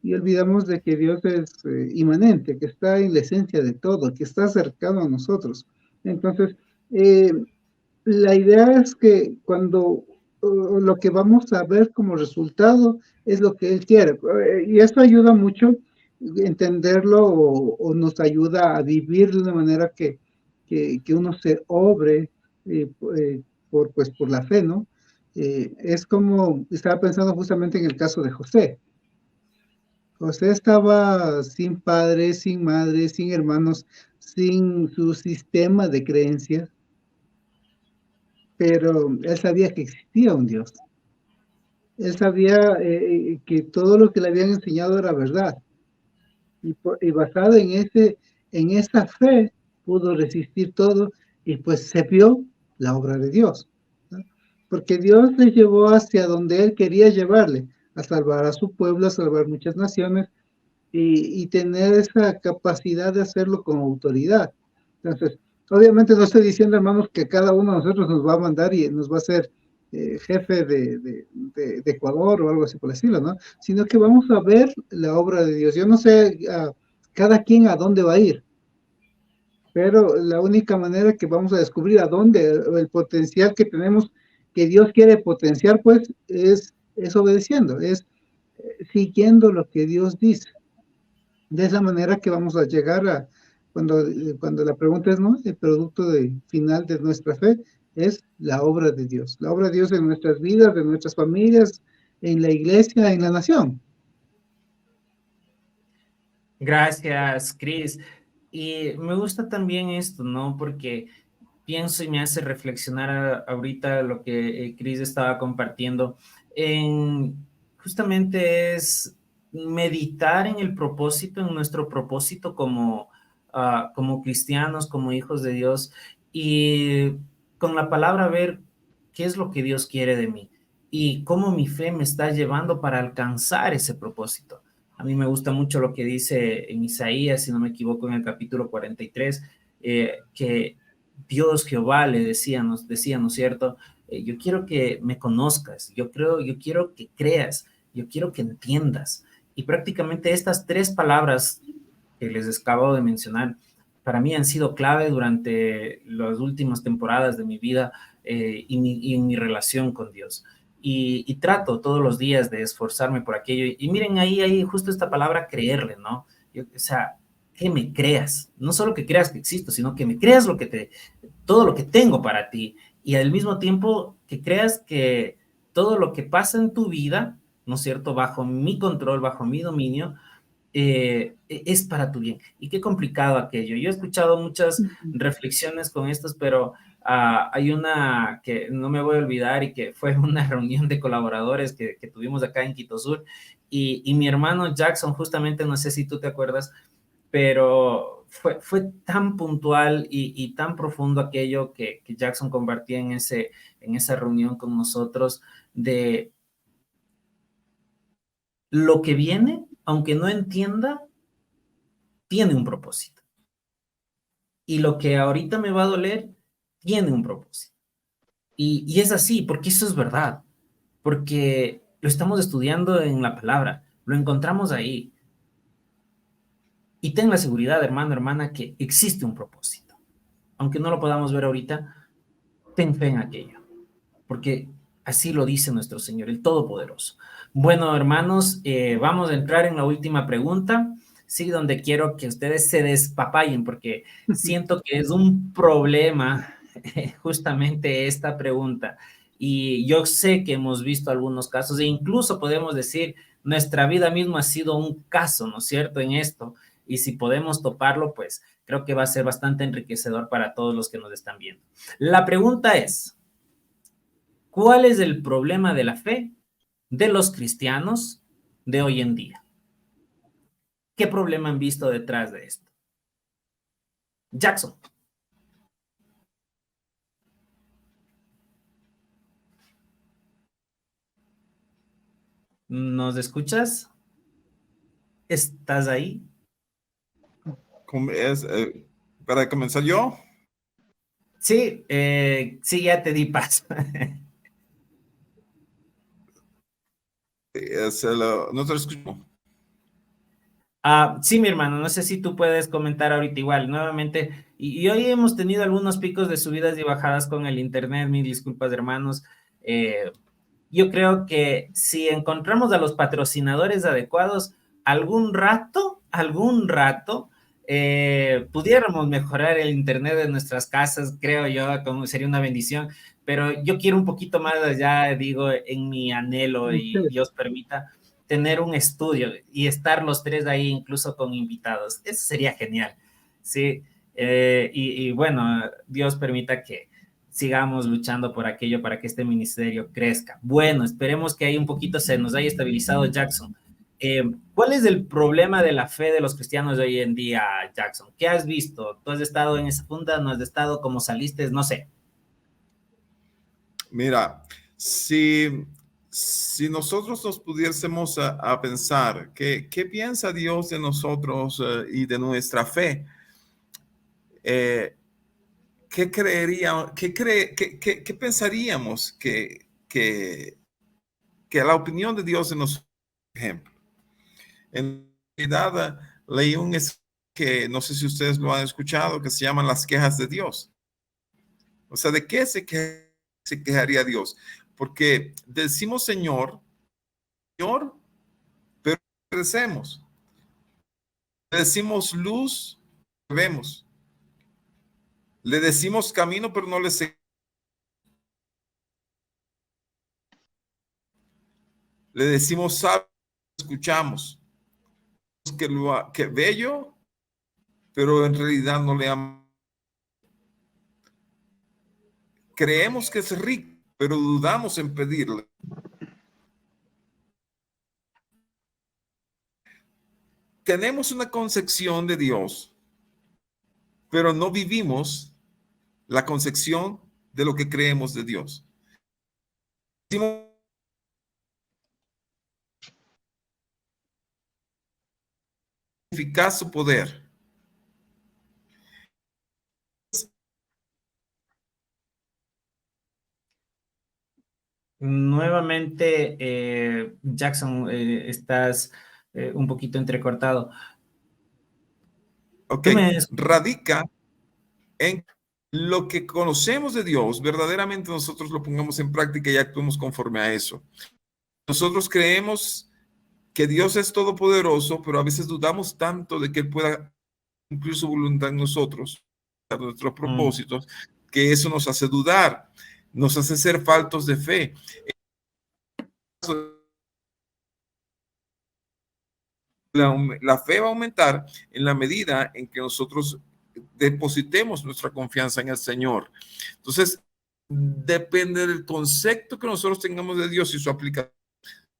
Speaker 2: Y olvidamos de que Dios es inmanente, que está en la esencia de todo, que está cercano a nosotros. Entonces, la idea es que cuando lo que vamos a ver como resultado es lo que Él quiere. Y eso ayuda mucho entenderlo o nos ayuda a vivir de una manera que uno se obre por la fe, ¿no? Es como, estaba pensando justamente en el caso de José. José estaba sin padre, sin madre, sin hermanos, sin su sistema de creencias, pero él sabía que existía un Dios. Él sabía que todo lo que le habían enseñado era verdad. Y basado en esa fe, pudo resistir todo y pues se vio la obra de Dios, ¿no? Porque Dios le llevó hacia donde Él quería llevarle, a salvar a su pueblo, a salvar muchas naciones y tener esa capacidad de hacerlo con autoridad. Entonces, obviamente no estoy diciendo, hermanos, que cada uno de nosotros nos va a mandar y nos va a ser jefe de Ecuador o algo así por decirlo, ¿no? Sino que vamos a ver la obra de Dios. Yo no sé cada quien a dónde va a ir, pero la única manera que vamos a descubrir a dónde, el potencial que tenemos, que Dios quiere potenciar, pues es obedeciendo, es siguiendo lo que Dios dice. De esa manera que vamos a llegar a, cuando la pregunta es, ¿no? El producto final de nuestra fe es la obra de Dios. La obra de Dios en nuestras vidas, en nuestras familias, en la iglesia, en la nación.
Speaker 1: Gracias, Cris. Y me gusta también esto, ¿no? Porque pienso y me hace reflexionar ahorita lo que Cris estaba compartiendo. En, justamente es meditar en el propósito, en nuestro propósito como, como cristianos, como hijos de Dios, y con la palabra ver qué es lo que Dios quiere de mí y cómo mi fe me está llevando para alcanzar ese propósito. A mí me gusta mucho lo que dice en Isaías, si no me equivoco, en el capítulo 43, que Dios Jehová le decía, ¿no es cierto? Yo quiero que me conozcas, yo quiero que creas, yo quiero que entiendas. Y prácticamente estas tres palabras que les acabo de mencionar, para mí han sido clave durante las últimas temporadas de mi vida y en mi relación con Dios. Y trato todos los días de esforzarme por aquello. Y miren ahí justo esta palabra creerle, ¿no? O sea, que me creas, no solo que creas que existo, sino que me creas todo lo que tengo para ti y al mismo tiempo que creas que todo lo que pasa en tu vida, ¿no es cierto?, bajo mi control, bajo mi dominio, es para tu bien. Y qué complicado aquello. Yo he escuchado muchas reflexiones con estas, pero hay una que no me voy a olvidar y que fue una reunión de colaboradores que tuvimos acá en Quito Sur y mi hermano Jackson, justamente, no sé si tú te acuerdas, pero fue tan puntual y tan profundo aquello que Jackson compartía en esa reunión con nosotros de lo que viene, aunque no entienda, tiene un propósito. Y lo que ahorita me va a doler, tiene un propósito. Y es así, porque eso es verdad, porque lo estamos estudiando en la palabra, lo encontramos ahí. Y ten la seguridad, hermano, hermana, que existe un propósito. Aunque no lo podamos ver ahorita, ten fe en aquello, porque así lo dice nuestro Señor, el Todopoderoso. Bueno, hermanos, vamos a entrar en la última pregunta, sí, donde quiero que ustedes se despapayen, porque siento que es un problema justamente esta pregunta. Y yo sé que hemos visto algunos casos, e incluso podemos decir, nuestra vida misma ha sido un caso, ¿no es cierto?, en esto. Y si podemos toparlo, pues creo que va a ser bastante enriquecedor para todos los que nos están viendo. La pregunta es, ¿cuál es el problema de la fe de los cristianos de hoy en día? ¿Qué problema han visto detrás de esto? Jackson. ¿Nos escuchas? ¿Estás ahí?
Speaker 3: Para comenzar yo.
Speaker 1: Sí, sí, ya te di paso.
Speaker 3: No te escucho.
Speaker 1: Sí, mi hermano, no sé si tú puedes comentar ahorita igual, nuevamente, y hoy hemos tenido algunos picos de subidas y bajadas con el internet, mil disculpas, hermanos. Yo creo que si encontramos a los patrocinadores adecuados, algún rato, pudiéramos mejorar el internet de nuestras casas, creo yo, como sería una bendición, pero yo quiero un poquito más allá, digo, en mi anhelo y Dios permita tener un estudio y estar los tres ahí incluso con invitados. Eso sería genial, ¿sí? Y bueno, Dios permita que sigamos luchando por aquello para que este ministerio crezca. Bueno, esperemos que ahí un poquito se nos haya estabilizado Jackson. ¿Cuál es el problema de la fe de los cristianos de hoy en día, Jackson? ¿Qué has visto? ¿Tú has estado en esa funda? ¿No has estado? ¿Cómo saliste? No sé.
Speaker 3: Mira, si si nosotros nos pudiésemos a pensar, ¿qué piensa Dios de nosotros y de nuestra fe? ¿Qué creeríamos, qué pensaríamos que la opinión de Dios de nosotros, por ejemplo? En realidad, leí un que no sé si ustedes lo han escuchado, que se llaman las quejas de Dios. O sea, ¿de qué se quejaría Dios? Porque decimos Señor, Señor, pero no obedecemos. Le decimos luz, no vemos. Le decimos camino, pero no le seguimos. Le decimos sabio, escuchamos. Que bello, pero en realidad no le amamos. Creemos que es rico, pero dudamos en pedirle. Tenemos una concepción de Dios, pero no vivimos la concepción de lo que creemos de Dios. Eficaz su poder.
Speaker 1: Nuevamente, Jackson, estás un poquito entrecortado.
Speaker 3: Ok,
Speaker 1: ¿Tú me
Speaker 3: radica en lo que conocemos de Dios, verdaderamente nosotros lo pongamos en práctica y actuemos conforme a eso. Nosotros creemos que Dios es todopoderoso, pero a veces dudamos tanto de que Él pueda cumplir su voluntad en nosotros, a nuestros propósitos, que eso nos hace dudar, nos hace ser faltos de fe. La fe va a aumentar en la medida en que nosotros depositemos nuestra confianza en el Señor. Entonces, depende del concepto que nosotros tengamos de Dios y su aplicación.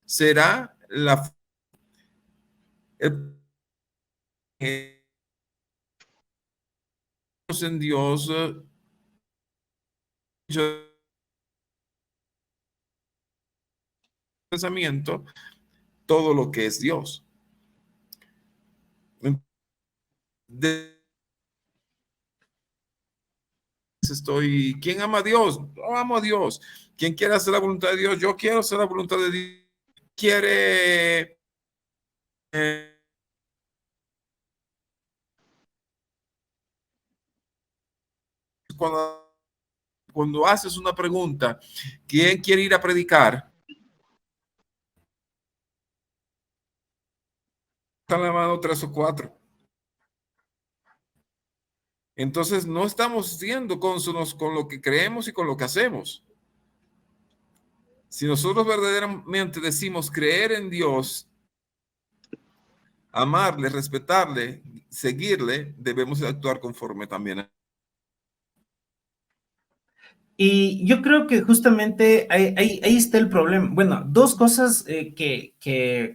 Speaker 3: Será la en Dios pensamiento todo lo que es Dios. ¿Quién ama a Dios? Yo amo a Dios. ¿Quién quiere hacer la voluntad de Dios? Yo quiero hacer la voluntad de Dios. ¿Quiere cuando haces una pregunta, ¿quién quiere ir a predicar? Están la mano 3 o 4. Entonces no estamos siendo cónsonos con lo que creemos y con lo que hacemos. Si nosotros verdaderamente decimos creer en Dios, amarle, respetarle, seguirle, debemos actuar conforme también.
Speaker 1: Y yo creo que justamente ahí está el problema. Bueno, dos cosas que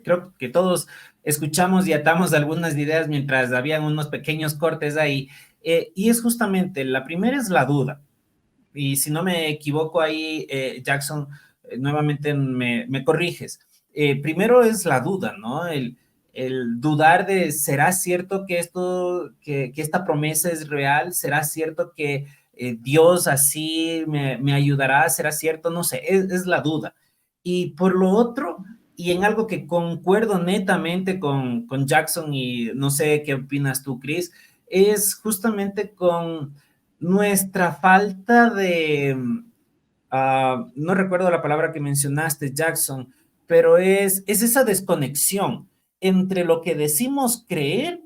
Speaker 1: creo que todos escuchamos y atamos algunas ideas mientras habían unos pequeños cortes ahí. Y es justamente, la primera es la duda. Y si no me equivoco ahí, Jackson, nuevamente me corriges. Primero es la duda, ¿no? El dudar de, ¿será cierto que que esta promesa es real? ¿Será cierto que Dios así me ayudará? ¿Será cierto? No sé, es la duda. Y por lo otro, y en algo que concuerdo netamente con Jackson, y no sé qué opinas tú, Chris, es justamente con nuestra falta de, no recuerdo la palabra que mencionaste, Jackson, pero es esa desconexión entre lo que decimos creer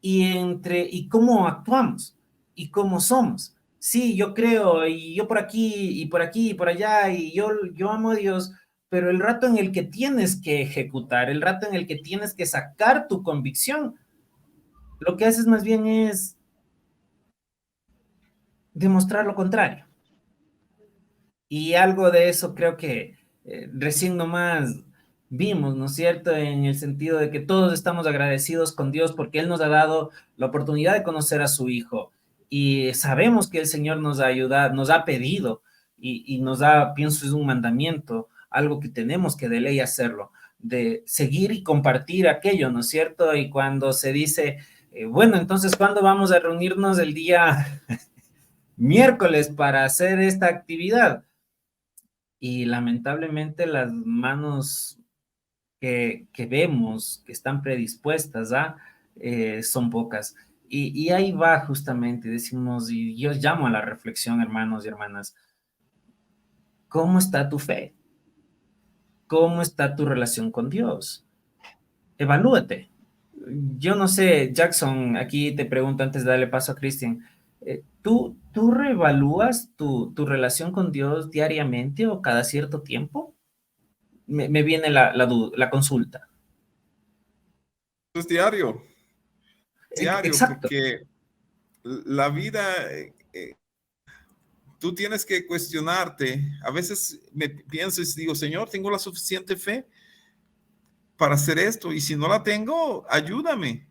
Speaker 1: y cómo actuamos y cómo somos. Sí, yo creo, y yo por aquí, y por aquí, y por allá, y yo amo a Dios, pero el rato en el que tienes que ejecutar, el rato en el que tienes que sacar tu convicción, lo que haces más bien es demostrar lo contrario. Y algo de eso creo que recién nomás vimos, ¿no es cierto? En el sentido de que todos estamos agradecidos con Dios porque Él nos ha dado la oportunidad de conocer a su Hijo. Y sabemos que el Señor nos ha ayudado, nos ha pedido y nos da, pienso, es un mandamiento, algo que tenemos que de ley hacerlo, de seguir y compartir aquello, ¿no es cierto? Y cuando se dice, bueno, entonces, ¿cuándo vamos a reunirnos el día miércoles para hacer esta actividad? Y lamentablemente las manos que vemos, que están predispuestas son pocas. Y ahí va justamente, decimos, y yo llamo a la reflexión, hermanos y hermanas, ¿cómo está tu fe? ¿Cómo está tu relación con Dios? Evalúate. Yo no sé, Jackson, aquí te pregunto antes de darle paso a Cristian, ¿tú reevalúas tu relación con Dios diariamente o cada cierto tiempo? Me viene la consulta.
Speaker 3: Es diario, diario,
Speaker 1: Exacto.
Speaker 3: porque la vida, tú tienes que cuestionarte. A veces me pienso y digo, Señor, ¿tengo la suficiente fe para hacer esto? Y si no la tengo, ayúdame.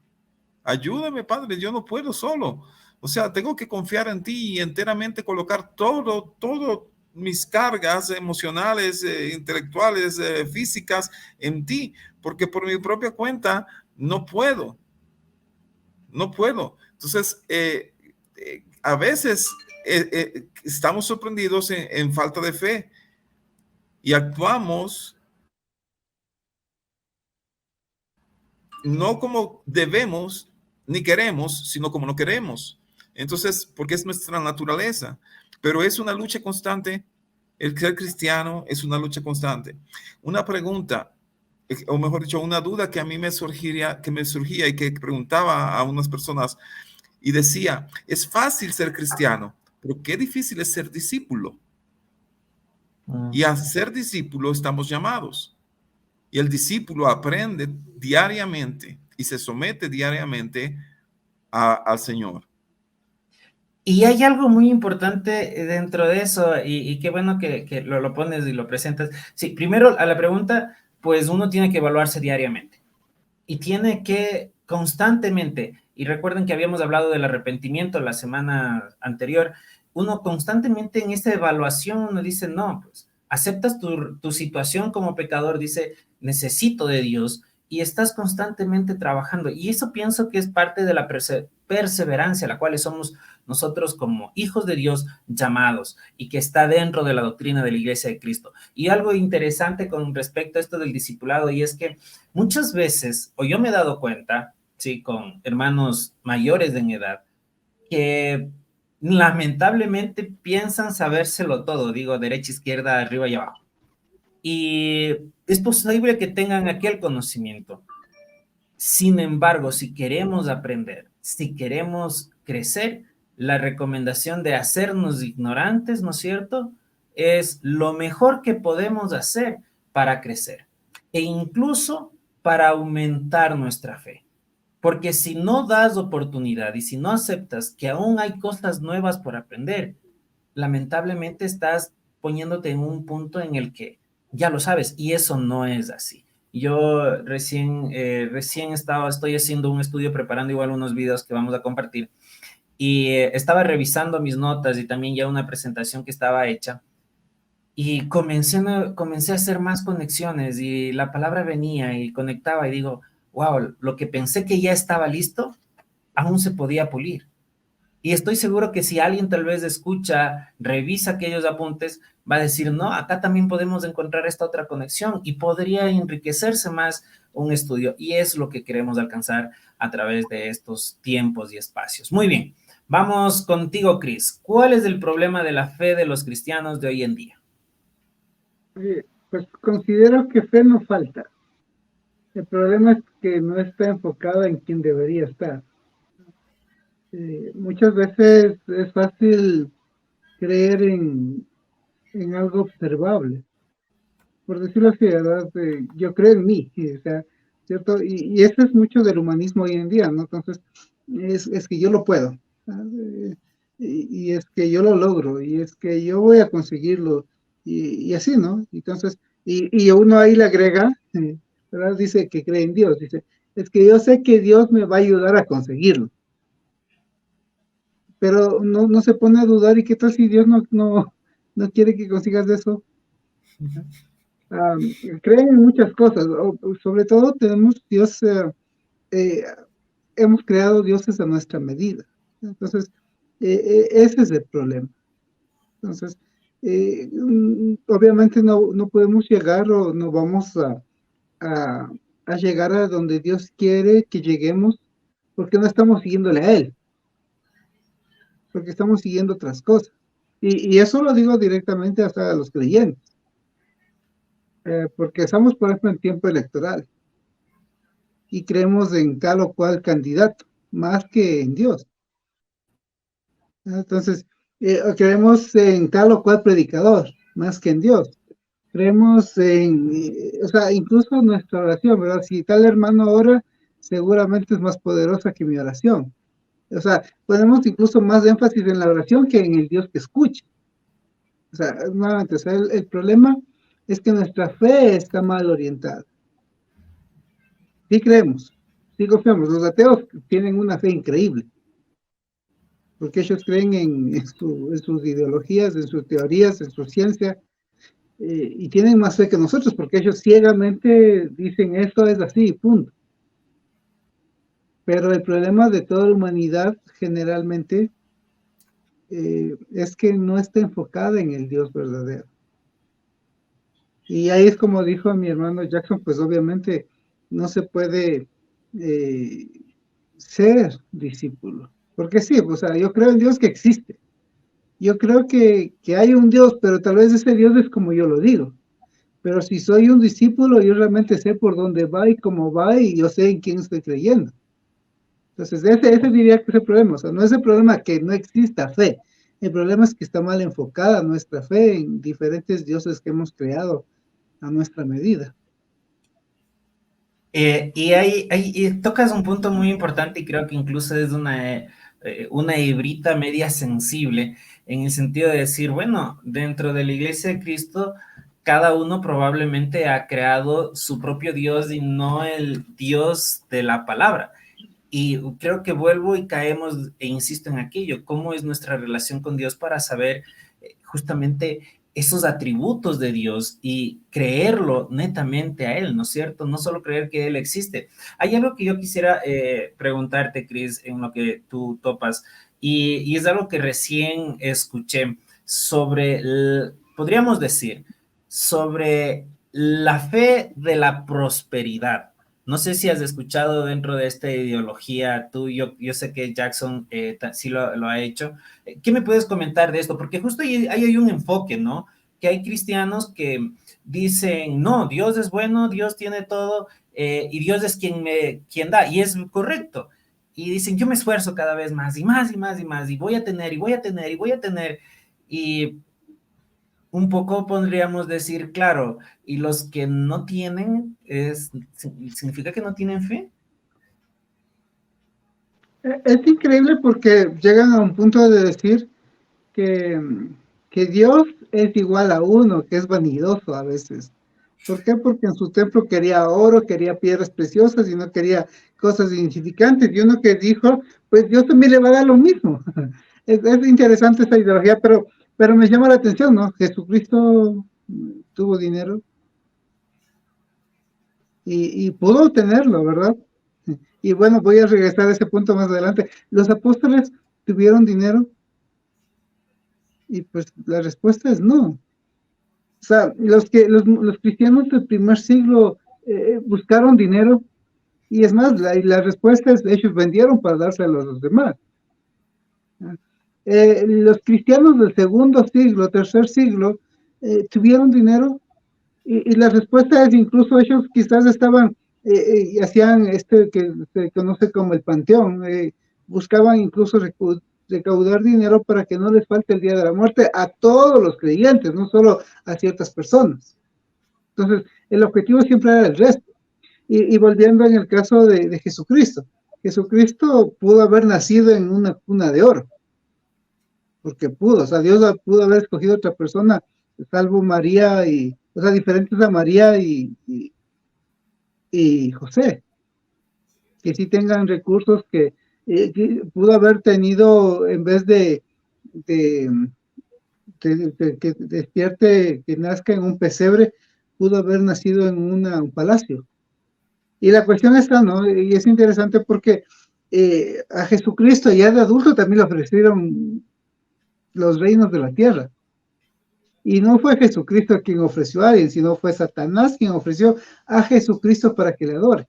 Speaker 3: Ayúdame, Padre, yo no puedo solo. O sea, tengo que confiar en ti y enteramente colocar todo mis cargas emocionales, intelectuales, físicas en ti, porque por mi propia cuenta no puedo, no puedo. Entonces, a veces estamos sorprendidos en falta de fe y actuamos no como debemos ni queremos, sino como no queremos. Entonces, porque es nuestra naturaleza, pero es una lucha constante. El ser cristiano es una lucha constante. Una pregunta, o mejor dicho, una duda que a mí me surgía y que preguntaba a unas personas y decía, es fácil ser cristiano, pero qué difícil es ser discípulo. Y a ser discípulo estamos llamados. Y el discípulo aprende diariamente y se somete diariamente al Señor.
Speaker 1: Y hay algo muy importante dentro de eso, y qué bueno que lo pones y lo presentas. Sí, primero a la pregunta, pues uno tiene que evaluarse diariamente y tiene que constantemente, y recuerden que habíamos hablado del arrepentimiento la semana anterior, uno constantemente en esa evaluación uno dice, no, pues aceptas tu situación como pecador, dice, necesito de Dios, y estás constantemente trabajando. Y eso pienso que es parte de la perseverancia, la cual somos nosotros como hijos de Dios llamados y que está dentro de la doctrina de la Iglesia de Cristo. Y algo interesante con respecto a esto del discipulado, y es que muchas veces, o yo me he dado cuenta, sí, con hermanos mayores de mi edad, que lamentablemente piensan sabérselo todo, digo, derecha, izquierda, arriba y abajo. Y es posible que tengan aquel conocimiento. Sin embargo, si queremos aprender, si queremos crecer, la recomendación de hacernos ignorantes, ¿no es cierto?, es lo mejor que podemos hacer para crecer e incluso para aumentar nuestra fe. Porque si no das oportunidad y si no aceptas que aún hay cosas nuevas por aprender, lamentablemente estás poniéndote en un punto en el que ya lo sabes y eso no es así. Yo recién estoy haciendo un estudio, preparando igual unos videos que vamos a compartir y estaba revisando mis notas y también ya una presentación que estaba hecha y comencé a hacer más conexiones y la palabra venía y conectaba y digo, wow, lo que pensé que ya estaba listo, aún se podía pulir. Y estoy seguro que si alguien tal vez escucha, revisa aquellos apuntes, va a decir, no, acá también podemos encontrar esta otra conexión y podría enriquecerse más un estudio. Y es lo que queremos alcanzar a través de estos tiempos y espacios. Muy bien, vamos contigo, Chris. ¿Cuál es el problema de la fe de los cristianos de hoy en día?
Speaker 2: Pues considero que fe no falta. El problema es que no está enfocada en quien debería estar. Muchas veces es fácil creer en algo observable, por decirlo así, ¿verdad? Yo creo en mí, o sea, ¿cierto? Y eso es mucho del humanismo hoy en día, ¿no? Entonces, es que yo lo puedo, y es que yo lo logro, y es que yo voy a conseguirlo, y así, ¿no? Entonces, y uno ahí le agrega, ¿verdad? Dice que cree en Dios, dice, es que yo sé que Dios me va a ayudar a conseguirlo, pero no se pone a dudar, ¿y qué tal si Dios no quiere que consigas eso? creen en muchas cosas, sobre todo tenemos Dios, hemos creado dioses a nuestra medida. Entonces, ese es el problema. Entonces, obviamente no podemos llegar o no vamos a, a llegar a donde Dios quiere que lleguemos porque no estamos siguiéndole a Él, porque estamos siguiendo otras cosas. Y eso lo digo directamente hasta a los creyentes, porque estamos, por ejemplo, en tiempo electoral y creemos en tal o cual candidato, más que en Dios. Entonces, creemos en tal o cual predicador, más que en Dios. Creemos en, o sea, incluso nuestra oración, ¿verdad? Si tal hermano ora, seguramente es más poderosa que mi oración. O sea, ponemos incluso más énfasis en la oración que en el Dios que escucha. O sea, nuevamente, o sea, el problema es que nuestra fe está mal orientada. Sí creemos, sí confiamos. Los ateos tienen una fe increíble, porque ellos creen en sus ideologías, en sus teorías, en su ciencia, y tienen más fe que nosotros, porque ellos ciegamente dicen esto es así, punto. Pero el problema de toda la humanidad generalmente es que no está enfocada en el Dios verdadero. Y ahí es como dijo mi hermano Jackson, pues obviamente no se puede ser discípulo. Porque sí, o sea, yo creo en Dios que existe. Yo creo que hay un Dios, pero tal vez ese Dios es como yo lo digo. Pero si soy un discípulo, yo realmente sé por dónde va y cómo va y yo sé en quién estoy creyendo. Entonces, ese diría que es el problema. O sea, no es el problema que no exista fe. El problema es que está mal enfocada nuestra fe en diferentes dioses que hemos creado a nuestra medida.
Speaker 1: Y ahí tocas un punto muy importante y creo que incluso es una hebrita media sensible en el sentido de decir, bueno, dentro de la Iglesia de Cristo, cada uno probablemente ha creado su propio Dios y no el Dios de la palabra. Y creo que vuelvo y caemos e insisto en aquello, cómo es nuestra relación con Dios para saber justamente esos atributos de Dios y creerlo netamente a Él, ¿no es cierto? No solo creer que Él existe. Hay algo que yo quisiera preguntarte, Cris, en lo que tú topas, y es algo que recién escuché sobre, podríamos decir, sobre la fe de la prosperidad. No sé si has escuchado dentro de esta ideología, yo sé que Jackson sí lo ha hecho. ¿Qué me puedes comentar de esto? Porque justo ahí hay un enfoque, ¿no? Que hay cristianos que dicen, no, Dios es bueno, Dios tiene todo y Dios es quien da, y es correcto. Y dicen, yo me esfuerzo cada vez más y más y más y más, y voy a tener, y voy a tener, y voy a tener. Y un poco podríamos decir, claro, y los que no tienen, ¿significa que no tienen fe?
Speaker 2: Es increíble porque llegan a un punto de decir que, que Dios es igual a uno, que es vanidoso a veces. ¿Por qué? Porque en su templo quería oro, quería piedras preciosas y no quería cosas insignificantes. Y uno que dijo, pues Dios también le va a dar lo mismo. Es interesante esta ideología, pero me llama la atención, ¿no? Jesucristo tuvo dinero y pudo tenerlo, ¿verdad? Y bueno, voy a regresar a ese punto más adelante. Los apóstoles tuvieron dinero y pues la respuesta es no. O sea, los cristianos del primer siglo buscaron dinero y es más, la respuesta es ellos vendieron para dárselo a los demás. Los cristianos del segundo siglo, tercer siglo, tuvieron dinero y la respuesta es incluso ellos quizás estaban y hacían que se conoce como el panteón, buscaban incluso recaudar dinero para que no les falte el día de la muerte a todos los creyentes, no solo a ciertas personas. Entonces, el objetivo siempre era el resto. Y volviendo en el caso de Jesucristo, Jesucristo pudo haber nacido en una cuna de oro, porque pudo, o sea, Dios pudo haber escogido otra persona, salvo María, o sea, diferentes a María y José, que sí tengan recursos que pudo haber tenido en vez de que despierte, que nazca en un pesebre, pudo haber nacido en un palacio. Y la cuestión está, ¿no? Y es interesante porque a Jesucristo ya de adulto también le ofrecieron los reinos de la tierra. Y no fue Jesucristo quien ofreció a alguien, sino fue Satanás quien ofreció a Jesucristo para que le adore.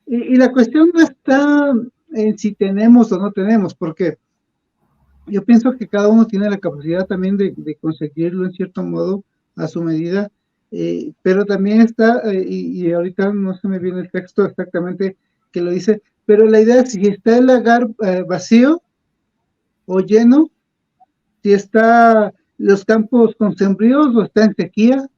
Speaker 2: Y la cuestión no está en si tenemos o no tenemos, porque yo pienso que cada uno tiene la capacidad también de conseguirlo en cierto modo a su medida, pero también está, y ahorita no se me viene el texto exactamente que lo dice, pero la idea es si está el lagar vacío o lleno, si está los campos con sembríos o está en sequía,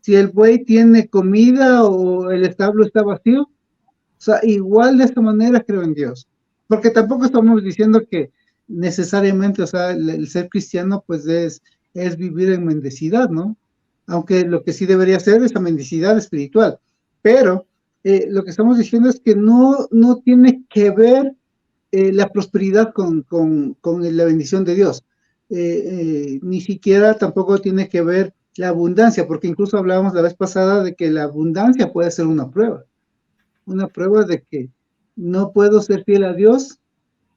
Speaker 2: si el buey tiene comida o el establo está vacío. O sea, igual de esta manera creo en Dios. Porque tampoco estamos diciendo que necesariamente, o sea, el ser cristiano pues es vivir en mendicidad, ¿no? Aunque lo que sí debería ser es la mendicidad espiritual. Pero lo que estamos diciendo es que no tiene que ver la prosperidad con la bendición de Dios. Ni siquiera tampoco tiene que ver la abundancia, porque incluso hablábamos la vez pasada de que la abundancia puede ser una prueba de que no puedo ser fiel a Dios,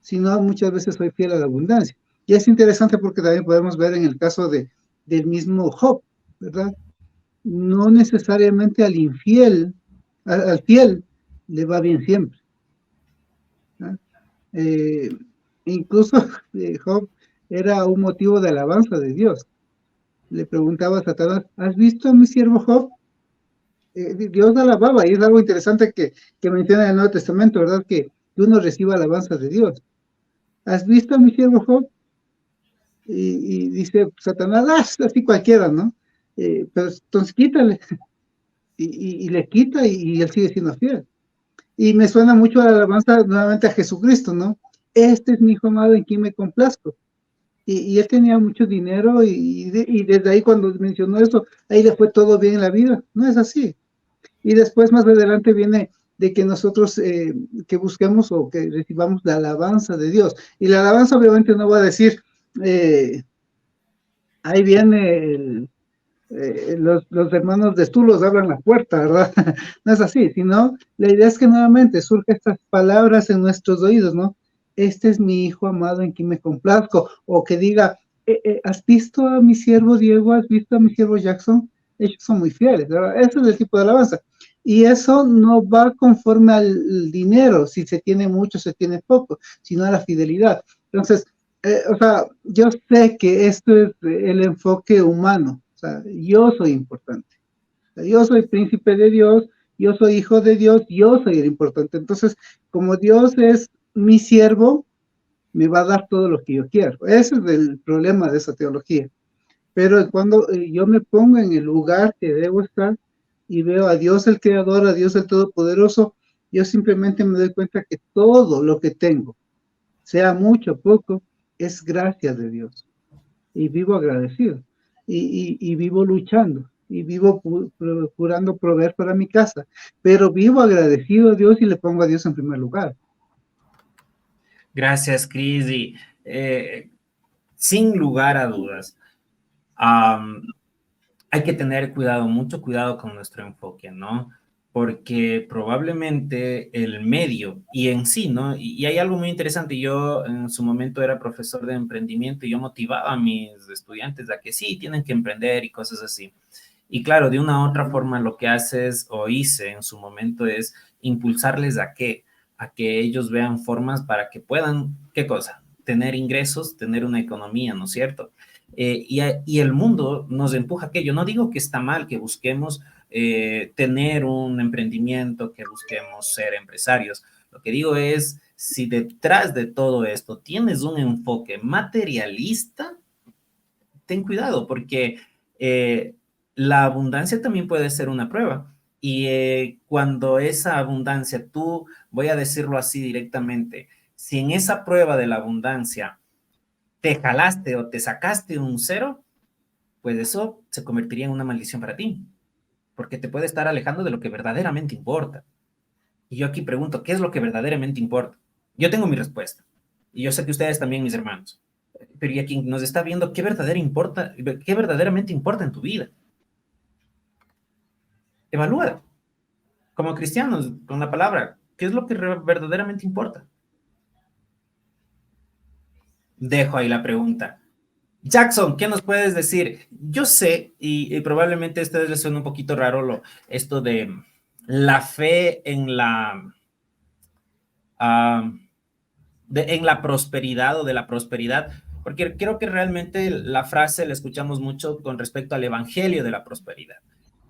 Speaker 2: sino muchas veces soy fiel a la abundancia. Y es interesante porque también podemos ver en el caso del mismo Job, ¿verdad? No necesariamente al infiel, al fiel, le va bien siempre. ¿No? Incluso Job era un motivo de alabanza de Dios. Le preguntaba a Satanás, ¿has visto a mi siervo Job? Dios alababa, y es algo interesante que menciona en el Nuevo Testamento, ¿verdad? Que uno reciba alabanza de Dios. ¿Has visto a mi siervo Job? Y dice Satanás, así cualquiera, ¿no? Pero entonces quítale. Y le quita y él sigue siendo fiel. Y me suena mucho la alabanza nuevamente a Jesucristo, ¿no? Este es mi hijo amado en quien me complazco. Y él tenía mucho dinero y desde ahí cuando mencionó eso, ahí le fue todo bien en la vida. No es así. Y después más adelante viene de que nosotros que busquemos o que recibamos la alabanza de Dios. Y la alabanza obviamente no va a decir, ahí viene los hermanos de Estulos abran la puerta, ¿verdad? No es así, sino la idea es que nuevamente surjan estas palabras en nuestros oídos, ¿no? Este es mi hijo amado en quien me complazco, o que diga, ¿has visto a mi siervo Diego? ¿Has visto a mi siervo Jackson? Ellos son muy fieles, ¿verdad? Ese es el tipo de alabanza. Y eso no va conforme al dinero, si se tiene mucho, se tiene poco, sino a la fidelidad. Entonces, o sea, yo sé que esto es el enfoque humano. O sea, yo soy importante. O sea, yo soy príncipe de Dios, yo soy hijo de Dios, yo soy el importante. Entonces, como Dios es mi siervo, me va a dar todo lo que yo quiero. Ese es el problema de esa teología. Pero cuando yo me pongo en el lugar que debo estar y veo a Dios el Creador, a Dios el Todopoderoso, yo simplemente me doy cuenta que todo lo que tengo, sea mucho o poco, es gracia de Dios. Y vivo agradecido. Y vivo luchando. Y vivo procurando proveer para mi casa. Pero vivo agradecido a Dios y le pongo a Dios en primer lugar.
Speaker 1: Gracias, Cris. Y sin lugar a dudas, hay que tener cuidado, mucho cuidado con nuestro enfoque, ¿no? Porque probablemente el medio y en sí, ¿no? Y hay algo muy interesante. Yo en su momento era profesor de emprendimiento y yo motivaba a mis estudiantes a que sí, tienen que emprender y cosas así. Y claro, de una u otra forma lo que haces o hice en su momento es impulsarles a que ellos vean formas para que puedan, ¿qué cosa? Tener ingresos, tener una economía, ¿no es cierto? Y el mundo nos empuja a aquello. No digo que está mal que busquemos tener un emprendimiento, que busquemos ser empresarios. Lo que digo es, si detrás de todo esto tienes un enfoque materialista, ten cuidado porque la abundancia también puede ser una prueba. Y cuando esa abundancia, tú, voy a decirlo así directamente, si en esa prueba de la abundancia te jalaste o te sacaste un cero, pues eso se convertiría en una maldición para ti, porque te puede estar alejando de lo que verdaderamente importa. Y yo aquí pregunto, ¿qué es lo que verdaderamente importa? Yo tengo mi respuesta, y yo sé que ustedes también, mis hermanos, pero y a quien nos está viendo, ¿qué verdaderamente importa en tu vida? Evalúa como cristianos con la palabra, ¿qué es lo que verdaderamente importa? Dejo ahí la pregunta. Jackson, ¿qué nos puedes decir? Yo sé, y probablemente a ustedes les suena un poquito raro esto de la fe en ah, en la prosperidad o de la prosperidad, porque creo que realmente la frase la escuchamos mucho con respecto al evangelio de la prosperidad,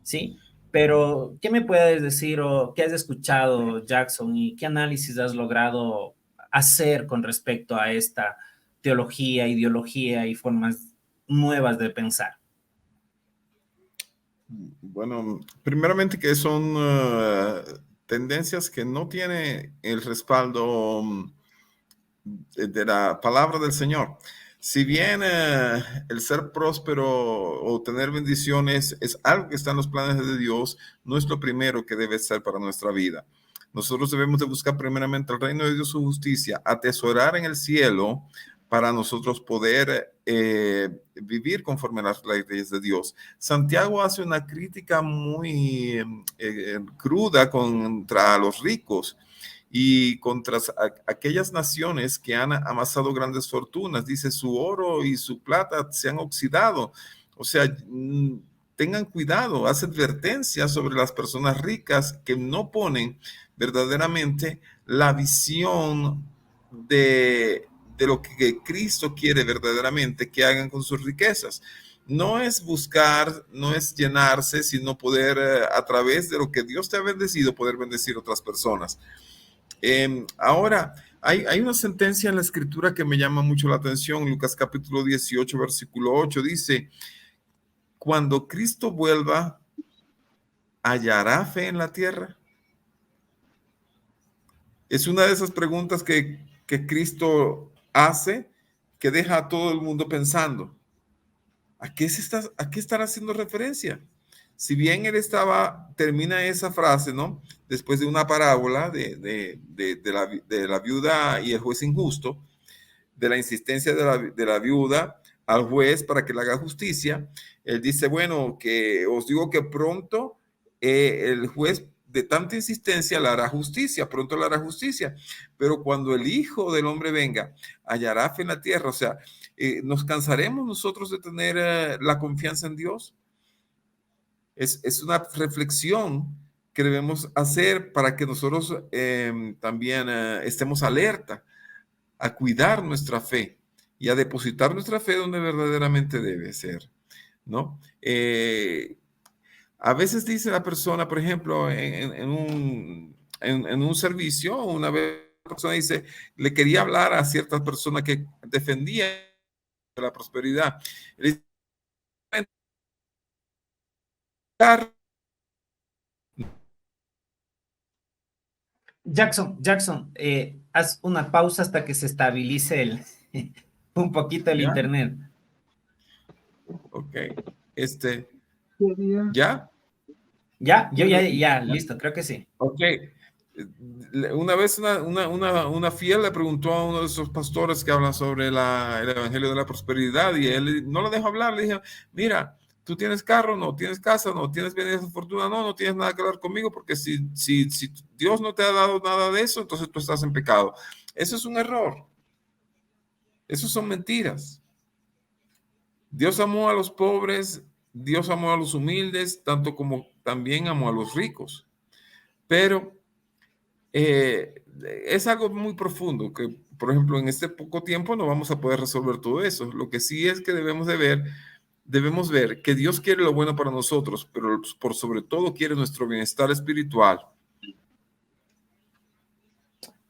Speaker 1: ¿sí? Pero, ¿qué me puedes decir o qué has escuchado, Jackson, y qué análisis has logrado hacer con respecto a esta teología, ideología y formas nuevas de pensar?
Speaker 3: Bueno, primeramente que son tendencias que no tienen el respaldo de la palabra del Señor. Si bien el ser próspero o tener bendiciones es algo que está en los planes de Dios, no es lo primero que debe ser para nuestra vida. Nosotros debemos de buscar primeramente el reino de Dios, su justicia, atesorar en el cielo para nosotros poder vivir conforme a las leyes de Dios. Santiago hace una crítica muy cruda contra los ricos y contra aquellas naciones que han amasado grandes fortunas. Dice, su oro y su plata se han oxidado. O sea, tengan cuidado, hace advertencias sobre las personas ricas que no ponen verdaderamente la visión de lo que Cristo quiere verdaderamente que hagan con sus riquezas. No es buscar, no es llenarse, sino poder a través de lo que Dios te ha bendecido, poder bendecir a otras personas. Ahora, hay una sentencia en la escritura que me llama mucho la atención. Lucas capítulo 18, versículo 8 dice, cuando Cristo vuelva, ¿hallará fe en la tierra? Es una de esas preguntas que Cristo hace que deja a todo el mundo pensando. ¿A qué estará haciendo referencia? Si bien él termina esa frase, ¿no? Después de una parábola de la viuda y el juez injusto, de la insistencia de la viuda al juez para que le haga justicia, él dice, bueno, que os digo que pronto el juez de tanta insistencia le hará justicia, pronto le hará justicia, pero cuando el Hijo del Hombre venga, hallará fe en la tierra. O sea, ¿nos cansaremos nosotros de tener la confianza en Dios? Es una reflexión que debemos hacer para que nosotros también estemos alerta a cuidar nuestra fe y a depositar nuestra fe donde verdaderamente debe ser, ¿no? A veces dice la persona, por ejemplo, en un servicio, una vez la persona dice, le quería hablar a cierta persona que defendía la prosperidad. Le dice,
Speaker 1: Jackson, haz una pausa hasta que se estabilice un poquito el
Speaker 3: ¿ya?
Speaker 1: internet.
Speaker 3: Ok. ¿Ya?
Speaker 1: Ya, ya, listo, creo que sí.
Speaker 3: Ok. Una vez una fiel le preguntó a uno de esos pastores que hablan sobre el evangelio de la prosperidad y él no lo dejó hablar. Le dije, mira, tú tienes carro, no tienes casa, no tienes bienes de fortuna, no tienes nada que hablar conmigo porque si Dios no te ha dado nada de eso, entonces tú estás en pecado. Eso es un error. Eso son mentiras. Dios amó a los pobres, Dios amó a los humildes, tanto como también amó a los ricos. Pero es algo muy profundo que, por ejemplo, en este poco tiempo no vamos a poder resolver todo eso. Lo que sí es que debemos ver que Dios quiere lo bueno para nosotros, pero por sobre todo quiere nuestro bienestar espiritual.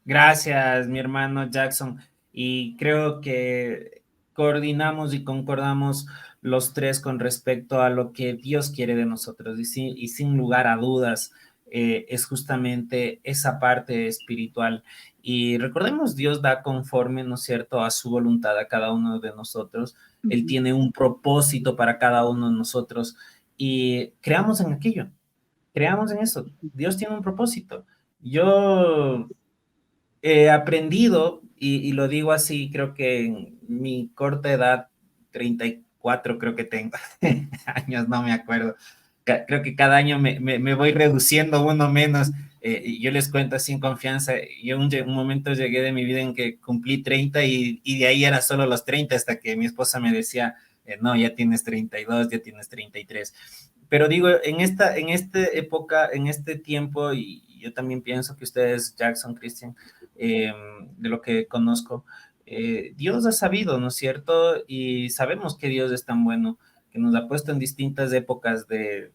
Speaker 1: Gracias, mi hermano Jackson. Y creo que coordinamos y concordamos los tres con respecto a lo que Dios quiere de nosotros. Y sin lugar a dudas, es justamente esa parte espiritual. Y recordemos, Dios da conforme, ¿no es cierto?, a su voluntad a cada uno de nosotros. Él tiene un propósito para cada uno de nosotros. Y creamos en aquello, creamos en eso. Dios tiene un propósito. Yo he aprendido, y lo digo así, creo que en mi corta edad, 34 creo que tengo, años no me acuerdo, creo que cada año me voy reduciendo uno menos. Y yo les cuento así en confianza, yo un momento llegué de mi vida en que cumplí 30 y de ahí era solo los 30 hasta que mi esposa me decía, no, ya tienes 32, ya tienes 33. Pero digo, en esta época, en este tiempo, y yo también pienso que ustedes, Jackson, Christian, de lo que conozco, Dios ha sabido, ¿no es cierto? Y sabemos que Dios es tan bueno, que nos ha puesto en distintas épocas de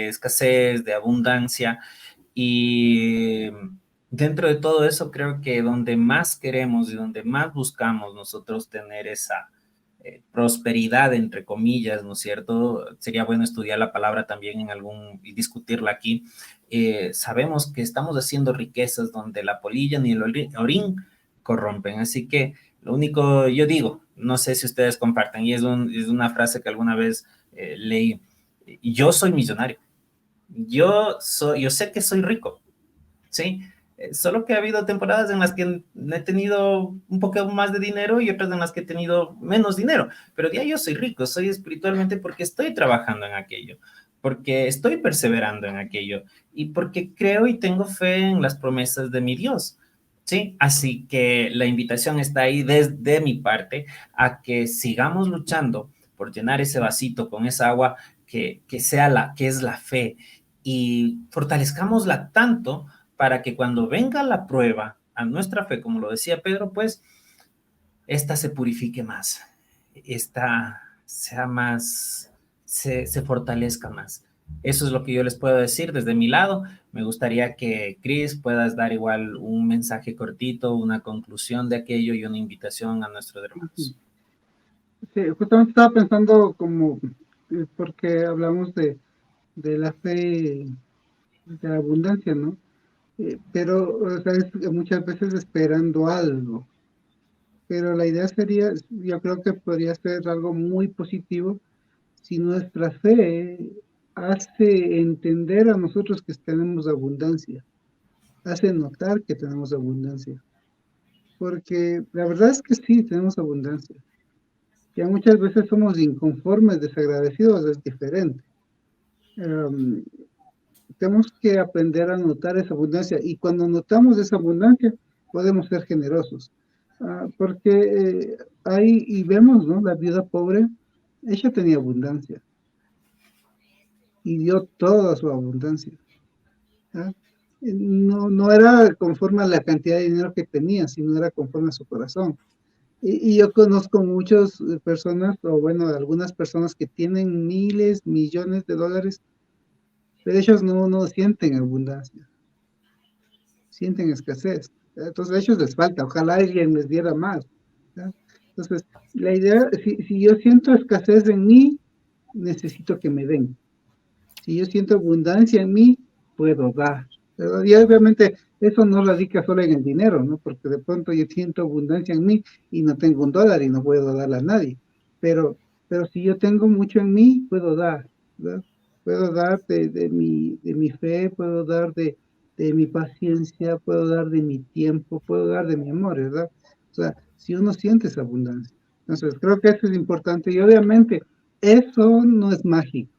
Speaker 1: escasez, de abundancia, y dentro de todo eso creo que donde más queremos y donde más buscamos nosotros tener esa prosperidad, entre comillas, ¿no es cierto? Sería bueno estudiar la palabra también en algún y discutirla aquí. Sabemos que estamos haciendo riquezas donde la polilla ni el orín corrompen, así que lo único, yo digo, no sé si ustedes comparten, y es una frase que alguna vez leí, yo soy millonario, yo sé que soy rico, ¿sí? Solo que ha habido temporadas en las que he tenido un poco más de dinero y otras en las que he tenido menos dinero, pero ya yo soy rico, soy espiritualmente porque estoy trabajando en aquello, porque estoy perseverando en aquello y porque creo y tengo fe en las promesas de mi Dios, ¿sí? Así que la invitación está ahí desde mi parte a que sigamos luchando por llenar ese vasito con esa agua que es la fe y fortalezcámosla tanto para que cuando venga la prueba a nuestra fe, como lo decía Pedro, pues esta se purifique más, esta sea más, se fortalezca más. Eso es lo que yo les puedo decir desde mi lado. Me gustaría que, Chris, puedas dar igual un mensaje cortito, una conclusión de aquello y una invitación a nuestros hermanos.
Speaker 2: Sí, justamente estaba pensando como, porque hablamos de la fe, de la abundancia, ¿no? Pero o sea, muchas veces esperando algo. Pero la idea sería, yo creo que podría ser algo muy positivo si nuestra fe hace entender a nosotros que tenemos abundancia, hace notar que tenemos abundancia. Porque la verdad es que sí, tenemos abundancia. Ya muchas veces somos inconformes, desagradecidos, es diferente. Tenemos que aprender a notar esa abundancia y cuando notamos esa abundancia podemos ser generosos. Porque hay, y vemos, ¿no? La viuda pobre, ella tenía abundancia y dio toda su abundancia. ¿Ah? No era conforme a la cantidad de dinero que tenía, sino era conforme a su corazón. Y yo conozco muchas personas, o bueno, algunas personas que tienen miles, millones de dólares, pero ellos no sienten abundancia, sienten escasez. Entonces a ellos les falta, ojalá alguien les diera más. ¿Ya? Entonces, la idea, si yo siento escasez en mí, necesito que me den. Si yo siento abundancia en mí, puedo dar. ¿Verdad? Y obviamente eso no radica solo en el dinero, ¿no? Porque de pronto yo siento abundancia en mí y no tengo un dólar y no puedo darle a nadie. Pero si yo tengo mucho en mí, puedo dar, ¿verdad? Puedo dar de mi fe, puedo dar de mi paciencia, puedo dar de mi tiempo, puedo dar de mi amor, ¿verdad? O sea, si uno siente esa abundancia. Entonces, creo que eso es importante y obviamente eso no es mágico.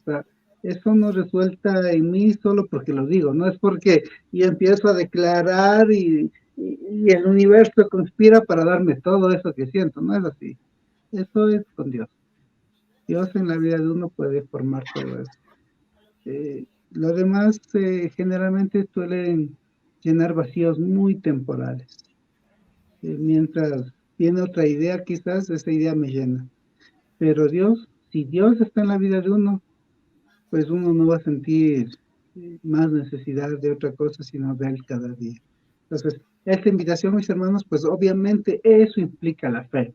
Speaker 2: O sea, eso no resulta en mí solo porque lo digo, no es porque yo empiezo a declarar y el universo conspira para darme todo eso que siento, no es así. Eso es con Dios. Dios en la vida de uno puede formar todo eso. Lo demás generalmente suelen llenar vacíos muy temporales. Mientras tiene otra idea, quizás esa idea me llena. Pero Dios, si Dios está en la vida de uno, pues uno no va a sentir más necesidad de otra cosa, sino de Él cada día. Entonces, esta invitación, mis hermanos, pues obviamente eso implica la fe.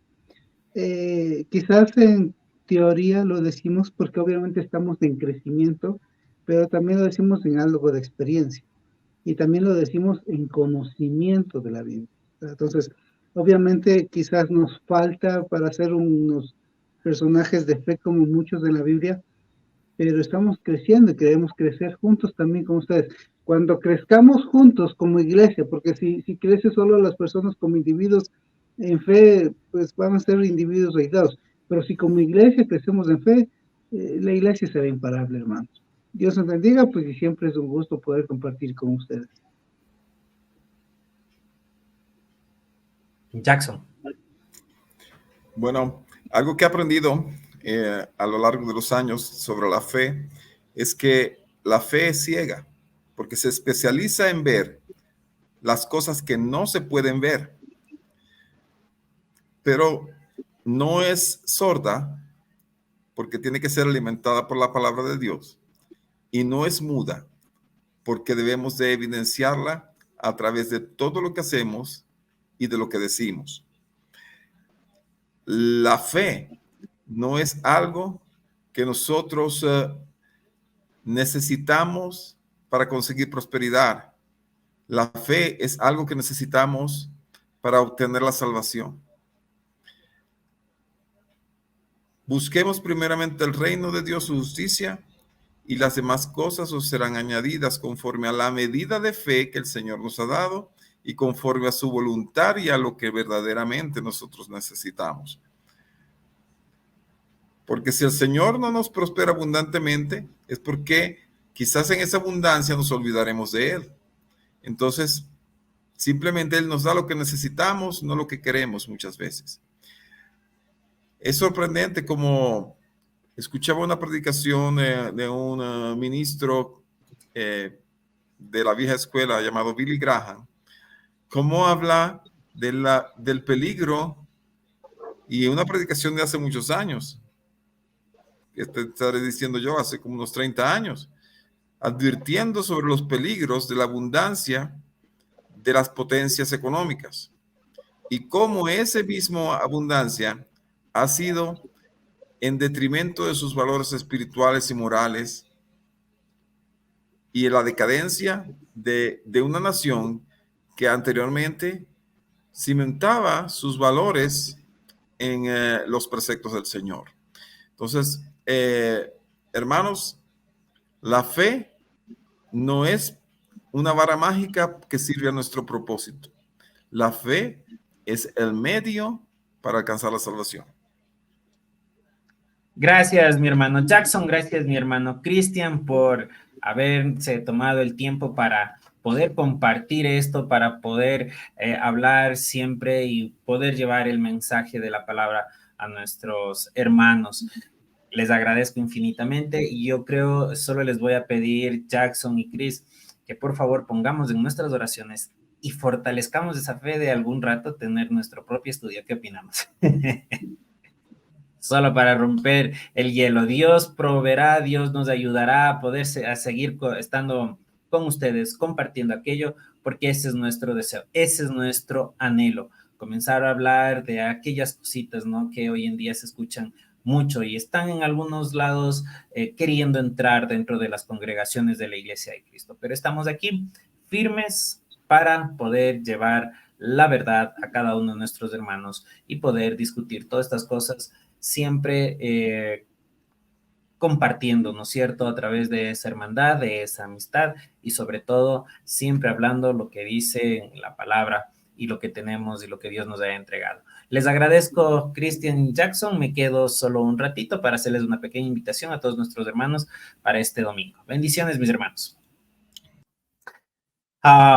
Speaker 2: Quizás en teoría lo decimos porque obviamente estamos en crecimiento, pero también lo decimos en algo de experiencia y también lo decimos en conocimiento de la Biblia. Entonces, obviamente quizás nos falta para ser unos personajes de fe como muchos de la Biblia, pero estamos creciendo y queremos crecer juntos también con ustedes. Cuando crezcamos juntos como iglesia, porque si crece solo las personas como individuos en fe, pues van a ser individuos aislados. Pero si como iglesia crecemos en fe, la iglesia será imparable, hermanos. Dios nos bendiga, pues, y siempre es un gusto poder compartir con ustedes.
Speaker 1: Jackson.
Speaker 3: Bueno, algo que he aprendido a lo largo de los años sobre la fe es que la fe es ciega, porque se especializa en ver las cosas que no se pueden ver, pero no es sorda porque tiene que ser alimentada por la palabra de Dios, y no es muda porque debemos de evidenciarla a través de todo lo que hacemos y de lo que decimos. La fe no es algo que nosotros necesitamos para conseguir prosperidad. La fe es algo que necesitamos para obtener la salvación. Busquemos primeramente el reino de Dios, su justicia, y las demás cosas os serán añadidas conforme a la medida de fe que el Señor nos ha dado y conforme a su voluntad y a lo que verdaderamente nosotros necesitamos. Porque si el Señor no nos prospera abundantemente, es porque quizás en esa abundancia nos olvidaremos de Él. Entonces, simplemente Él nos da lo que necesitamos, no lo que queremos muchas veces. Es sorprendente como escuchaba una predicación de un ministro de la vieja escuela llamado Billy Graham, cómo habla del peligro, y una predicación de hace muchos años, que estaré diciendo yo hace como unos 30 años, advirtiendo sobre los peligros de la abundancia de las potencias económicas y cómo esa misma abundancia ha sido en detrimento de sus valores espirituales y morales y la decadencia de una nación que anteriormente cimentaba sus valores en los preceptos del Señor. Entonces, hermanos, la fe no es una vara mágica que sirve a nuestro propósito. La fe es el medio para alcanzar la salvación.
Speaker 1: Gracias, mi hermano Jackson. Gracias, mi hermano Cristian, por haberse tomado el tiempo para poder compartir esto, para poder hablar siempre y poder llevar el mensaje de la palabra a nuestros hermanos. Les agradezco infinitamente y yo creo, solo les voy a pedir, Jackson y Chris, que por favor pongamos en nuestras oraciones y fortalezcamos esa fe de algún rato tener nuestro propio estudio. ¿Qué opinamos? Solo para romper el hielo. Dios proveerá, Dios nos ayudará a poder a seguir estando con ustedes, compartiendo aquello, porque ese es nuestro deseo, ese es nuestro anhelo, comenzar a hablar de aquellas cositas, ¿no? Que hoy en día se escuchan mucho y están en algunos lados queriendo entrar dentro de las congregaciones de la Iglesia de Cristo, pero estamos aquí firmes para poder llevar la verdad a cada uno de nuestros hermanos y poder discutir todas estas cosas siempre compartiendo, ¿no es cierto?, a través de esa hermandad, de esa amistad y sobre todo siempre hablando lo que dice la palabra y lo que tenemos y lo que Dios nos ha entregado. Les agradezco, Christian Jackson. Me quedo solo un ratito para hacerles una pequeña invitación a todos nuestros hermanos para este domingo. Bendiciones, mis hermanos.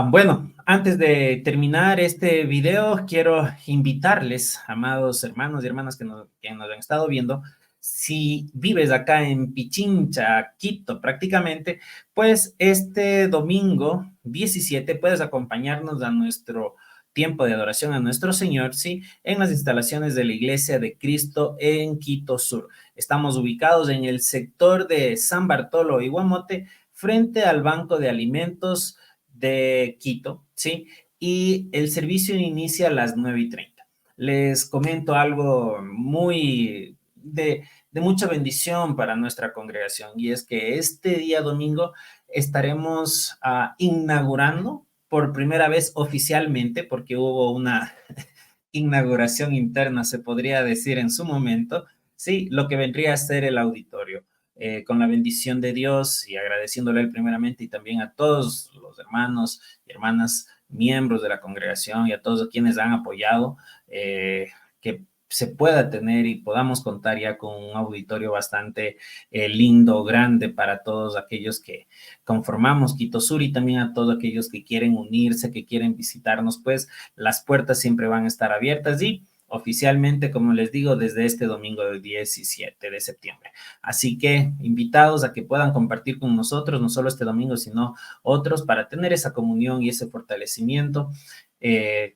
Speaker 1: Bueno, antes de terminar este video, quiero invitarles, amados hermanos y hermanas que nos han estado viendo, si vives acá en Pichincha, Quito prácticamente, pues este domingo 17 puedes acompañarnos a nuestro tiempo de adoración a nuestro Señor, ¿sí? En las instalaciones de la Iglesia de Cristo en Quito Sur. Estamos ubicados en el sector de San Bartolo y Guamote, frente al Banco de Alimentos de Quito, ¿sí? Y el servicio inicia a las 9:30. Les comento algo muy de mucha bendición para nuestra congregación, y es que este día domingo estaremos inaugurando por primera vez oficialmente, porque hubo una inauguración interna, se podría decir en su momento, sí, lo que vendría a ser el auditorio. Con la bendición de Dios y agradeciéndole primeramente y también a todos los hermanos y hermanas miembros de la congregación y a todos quienes han apoyado, que se pueda tener y podamos contar ya con un auditorio bastante lindo, grande para todos aquellos que conformamos Quito Sur y también a todos aquellos que quieren unirse, que quieren visitarnos, pues las puertas siempre van a estar abiertas y oficialmente, como les digo, desde este domingo del 17 de septiembre. Así que invitados a que puedan compartir con nosotros, no solo este domingo, sino otros, para tener esa comunión y ese fortalecimiento,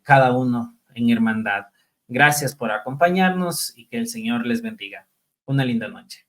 Speaker 1: cada uno en hermandad. Gracias por acompañarnos y que el Señor les bendiga. Una linda noche.